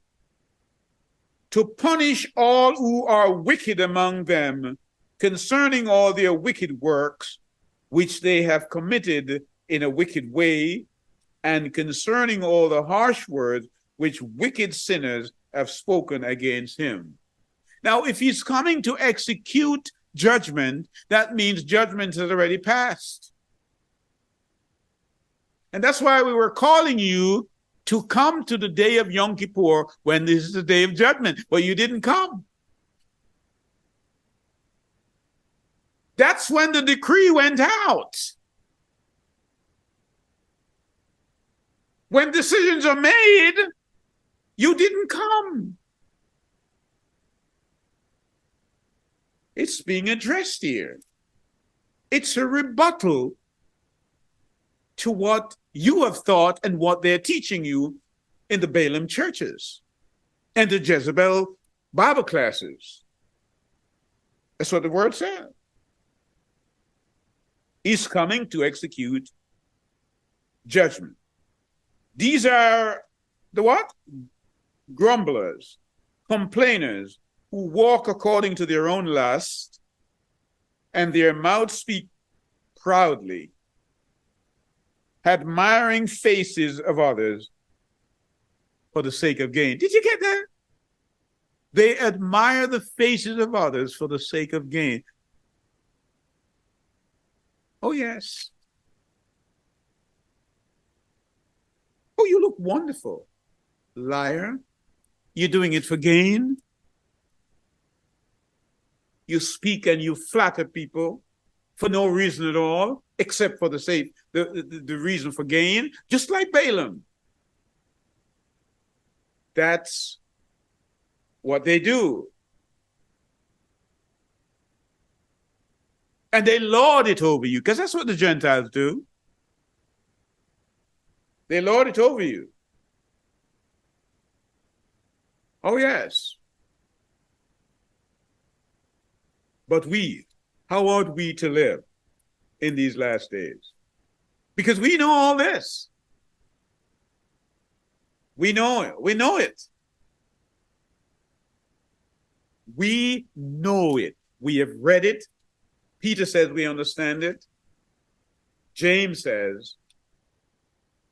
Speaker 1: to punish all who are wicked among them, concerning all their wicked works, which they have committed in a wicked way, and concerning all the harsh words which wicked sinners have spoken against him. Now, if he's coming to execute judgment, that means judgment has already passed. And that's why we were calling you to come to the day of Yom Kippur, when this is the day of judgment, but you didn't come. That's when the decree went out. When decisions are made, you didn't come. It's being addressed here. It's a rebuttal to what you have thought and what they're teaching you in the Balaam churches and the Jezebel Bible classes. That's what the word says. He's coming to execute judgment. These are the what? Grumblers, complainers, who walk according to their own lust, and their mouths speak proudly, admiring faces of others for the sake of gain. Did you get that? They admire the faces of others for the sake of gain. Oh, yes. Oh, you look wonderful. Liar. You're doing it for gain. You speak and you flatter people for no reason at all, except for the reason for gain, just like Balaam. That's what they do. And they lord it over you, because that's what the Gentiles do. They lord it over you. Oh, yes. But we, how ought we to live in these last days? Because we know all this. We know it. We know it. We know it. We have read it. Peter says we understand it. James says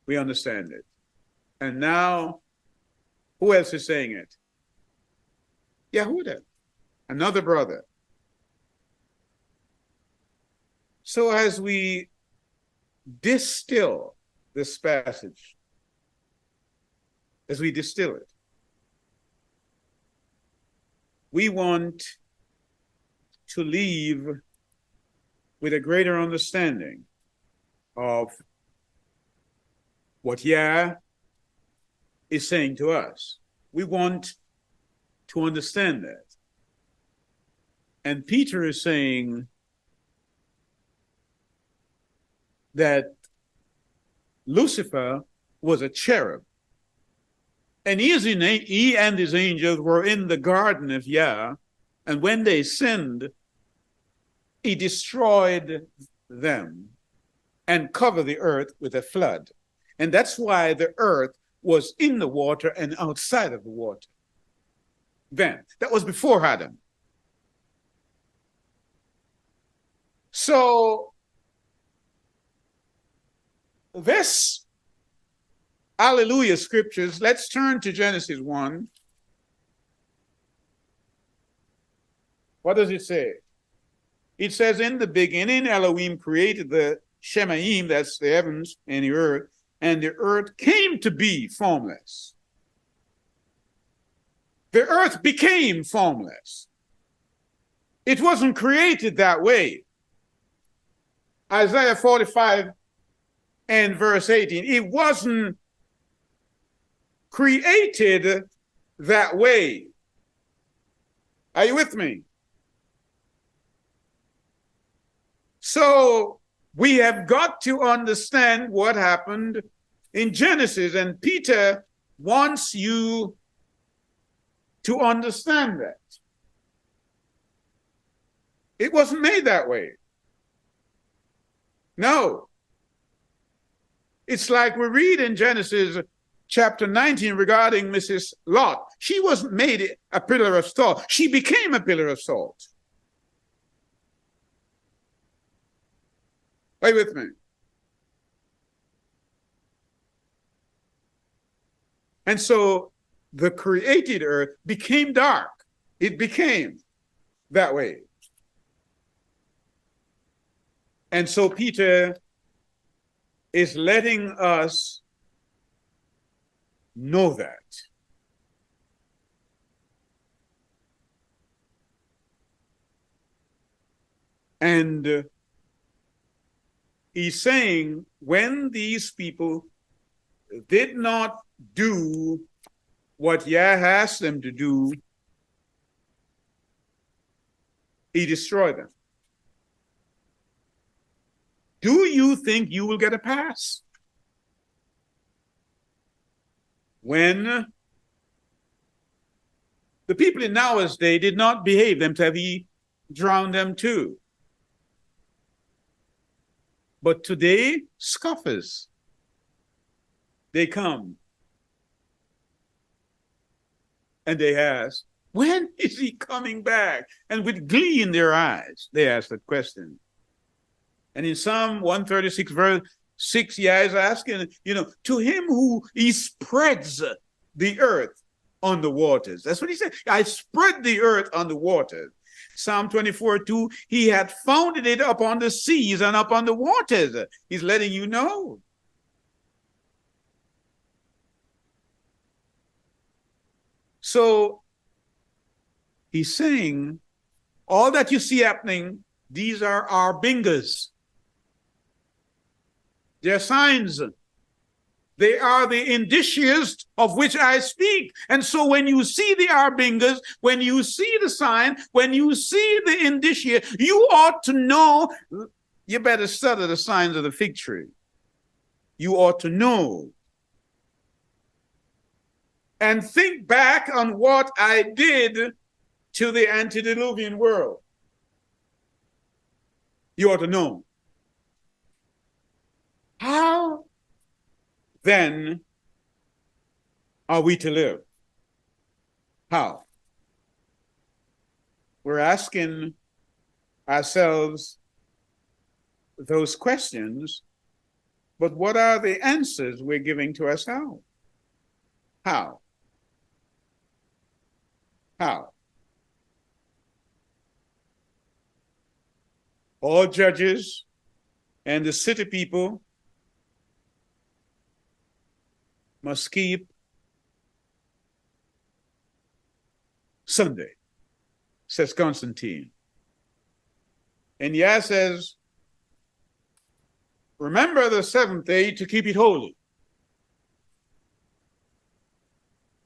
Speaker 1: we understand it. And now, who else is saying it? Yahuda, another brother. So as we distill this passage, as we distill it, we want to leave with a greater understanding of what Yah is saying to us. We want to understand that. And Peter is saying that Lucifer was a cherub. And he and his angels were in the garden of Yah. And when they sinned, he destroyed them and covered the earth with a flood. And that's why the earth was in the water and outside of the water. Then, that was before Adam. So, this Hallelujah scriptures, let's turn to Genesis 1. What does it say? It says, in the beginning, Elohim created the Shemaim, that's the heavens and the earth came to be formless. The earth became formless. It wasn't created that way. Isaiah 45 and verse 18, it wasn't created that way. Are you with me? So we have got to understand what happened in Genesis, and Peter wants you to understand that. It wasn't made that way. No. It's like we read in Genesis chapter 19 regarding Mrs. Lot. She wasn't made a pillar of salt. She became a pillar of salt. Are you with me? And so the created earth became dark. It became that way. And so Peter is letting us know that. And he's saying when these people did not do what Yah asked them to do, he destroyed them. Do you think you will get a pass? When the people in Noah's day did not behave themselves, he drowned them too. But today, scoffers, they come and they ask, when is he coming back? And with glee in their eyes, they ask that question. And in Psalm 136, verse 6, Yah is asking, to him who he spreads the earth on the waters. That's what he said. I spread the earth on the waters. Psalm 24:2, he had founded it upon the seas and upon the waters. He's letting you know. So he's saying, all that you see happening, these are our bingers. They're signs. They are the indicias of which I speak. And so when you see the arbingers, when you see the sign, when you see the indicia, you ought to know, you better study the signs of the fig tree. You ought to know. And think back on what I did to the antediluvian world. You ought to know How then are we to live? How? We're asking ourselves those questions, but what are the answers we're giving to ourselves? How? How? All judges and the city people must keep Sunday, says Constantine. And Yah says, remember the seventh day to keep it holy.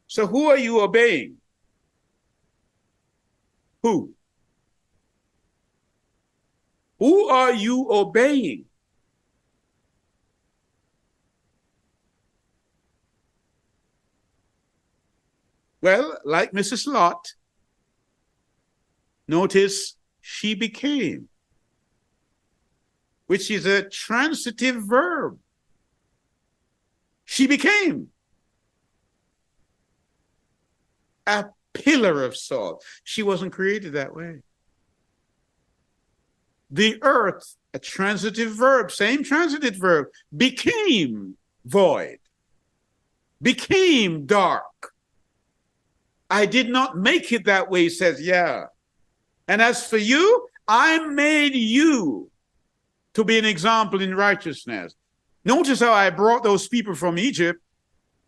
Speaker 1: So who are you obeying? Who? Who are you obeying? Well, like Mrs. Lot, notice she became, which is a transitive verb. She became a pillar of salt. She wasn't created that way. The earth, a transitive verb, same transitive verb, became void, became dark. I did not make it that way, says Yah. And as for you, I made you to be an example in righteousness. Notice how I brought those people from Egypt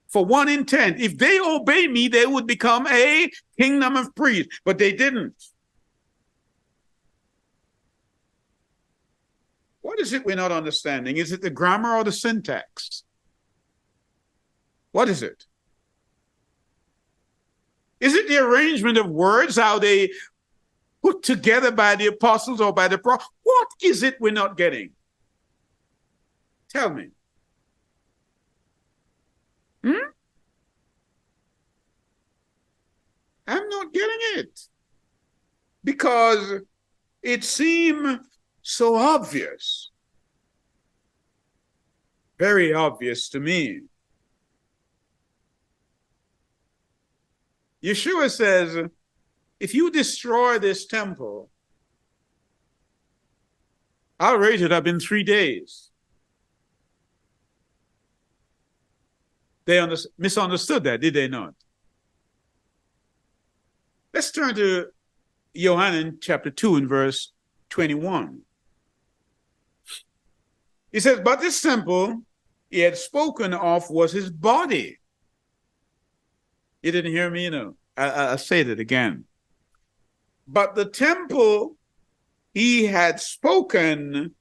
Speaker 1: for one intent. If they obey me, they would become a kingdom of priests, but they didn't. What is it we're not understanding? Is it the grammar or the syntax? What is it? Is it the arrangement of words, how they put together by the apostles or by the prophets? What is it we're not getting? Tell me. I'm not getting it. Because it seemed so obvious. Very obvious to me. Yeshua says, if you destroy this temple, I'll raise it up in 3 days. They misunderstood that, did they not? Let's turn to Yohanan chapter 2 and verse 21. He says, but this temple he had spoken of was his body. You didn't hear me? I'll say that again. But the temple he had spoken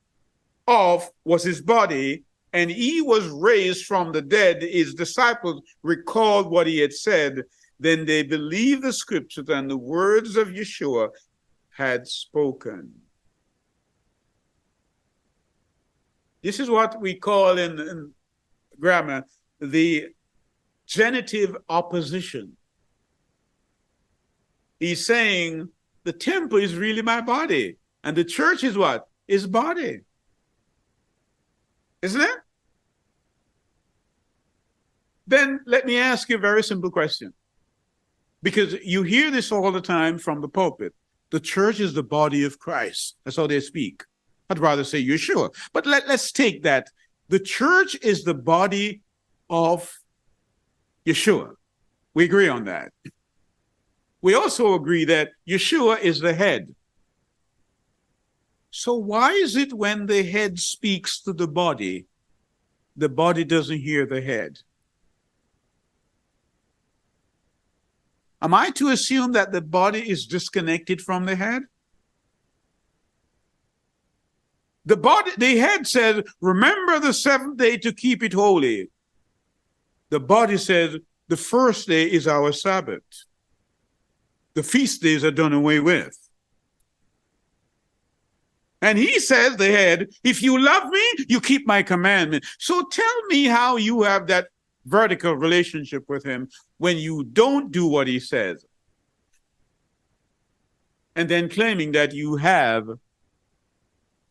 Speaker 1: of was his body, and he was raised from the dead. His disciples recalled what he had said. Then they believed the scriptures and the words of Yeshua had spoken. This is what we call in grammar the genitive opposition. He's saying the temple is really my body, and the church is what? His body. Isn't it? Then let me ask you a very simple question. Because you hear this all the time from the pulpit. The church is the body of Christ. That's how they speak. I'd rather say Yeshua. But let's take that. The church is the body of Yeshua. We agree on that. We also agree that Yeshua is the head. So why is it when the head speaks to the body doesn't hear the head? Am I to assume that the body is disconnected from the head? The head says, remember the seventh day to keep it holy. The body says, the first day is our Sabbath. The feast days are done away with. And he says, the head, if you love me, you keep my commandment. So tell me how you have that vertical relationship with him when you don't do what he says. And then claiming that you have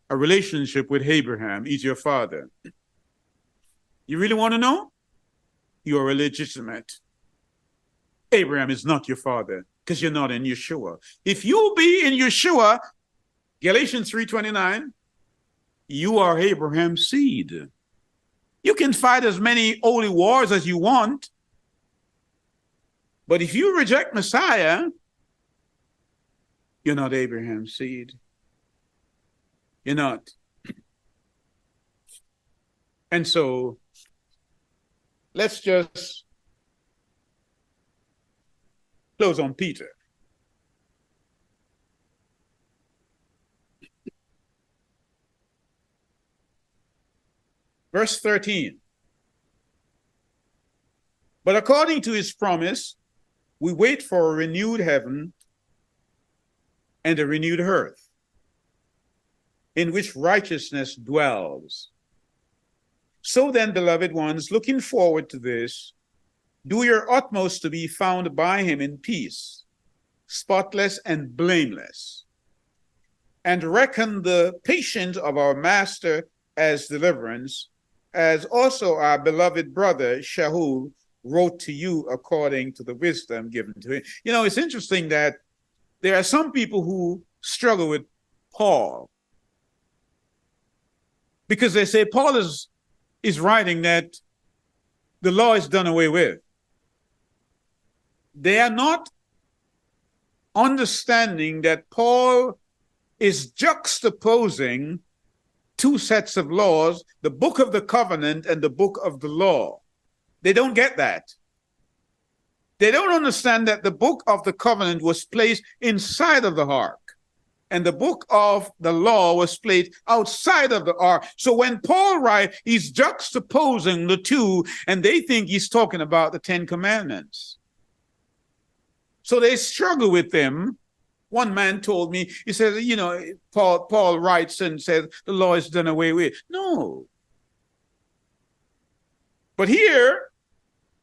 Speaker 1: a relationship with Abraham, he's your father. You really want to know? You're illegitimate. Abraham is not your father because you're not in Yeshua. If you be in Yeshua, Galatians 3:29, you are Abraham's seed. You can fight as many holy wars as you want, but if you reject Messiah, you're not Abraham's seed. You're not. And so let's just close on Peter. Verse 13. But according to his promise, we wait for a renewed heaven and a renewed earth, in which righteousness dwells. So then, beloved ones, looking forward to this, do your utmost to be found by him in peace, spotless and blameless, and reckon the patience of our master as deliverance, as also our beloved brother Shaul wrote to you according to the wisdom given to him. You know, it's interesting that there are some people who struggle with Paul because they say Paul is writing that the law is done away with. They are not understanding that Paul is juxtaposing two sets of laws, the book of the covenant and the book of the law. They don't get that. They don't understand that the book of the covenant was placed inside of the ark, and the book of the law was placed outside of the ark. So when Paul writes, he's juxtaposing the two, and they think he's talking about the Ten Commandments. So they struggle with them. One man told me, he says, you know, Paul writes and says the law is done away with. No. But here,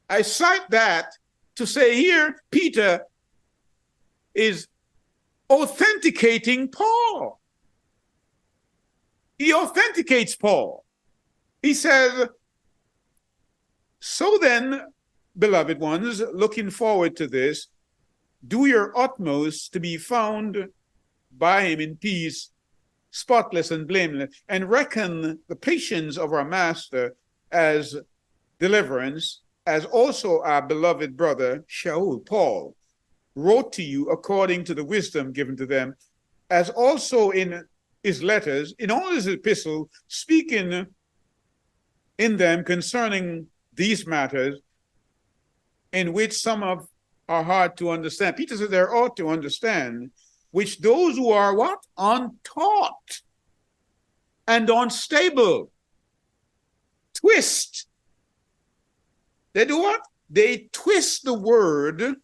Speaker 1: I cite that to say here, Peter is authenticating Paul. He authenticates Paul. He says, so then, beloved ones, looking forward to this, do your utmost to be found by him in peace, spotless and blameless, and reckon the patience of our master as deliverance, as also our beloved brother Shaul, Paul, wrote to you according to the wisdom given to them, as also in his letters, in all his epistles, speaking in them concerning these matters, in which some of are hard to understand. Peter said they're ought to understand, which those who are what? Untaught and unstable twist. They do what? They twist the word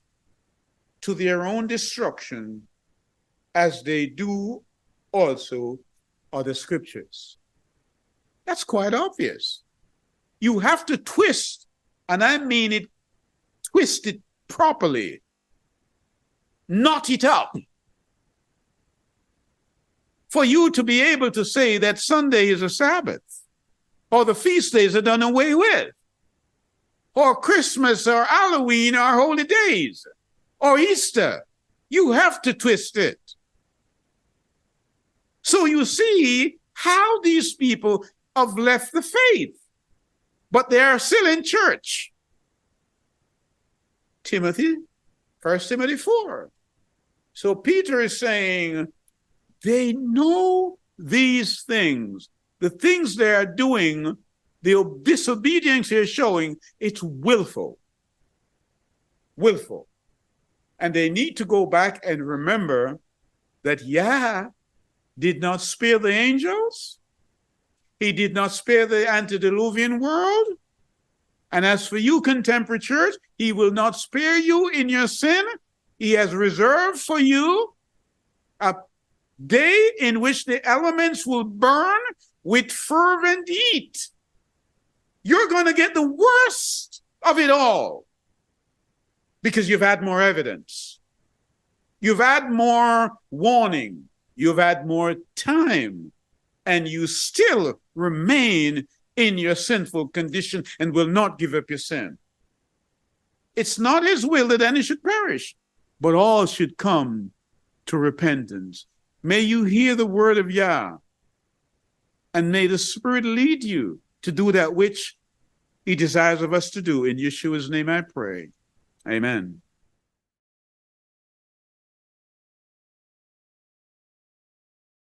Speaker 1: to their own destruction, as they do also other scriptures. That's quite obvious. You have to twist, and I mean it, twist it properly, knot it up, for you to be able to say that Sunday is a Sabbath, or the feast days are done away with, or Christmas or Halloween are holy days, or Easter. You have to twist it. So you see how these people have left the faith, but they are still in church. Timothy, 1 Timothy 4. So Peter is saying they know these things. The things they are doing, the disobedience they're showing, it's willful. Willful. And they need to go back and remember that Yah did not spare the angels. He did not spare the antediluvian world. And as for you, contemporary church, he will not spare you in your sin. He has reserved for you a day in which the elements will burn with fervent heat. You're going to get the worst of it all because you've had more evidence. You've had more warning. You've had more time. And you still remain in your sinful condition and will not give up your sin. It's not his will that any should perish, but all should come to repentance. May you hear the word of Yah, and may the Spirit lead you to do that which he desires of us to do. In Yeshua's name I pray. Amen.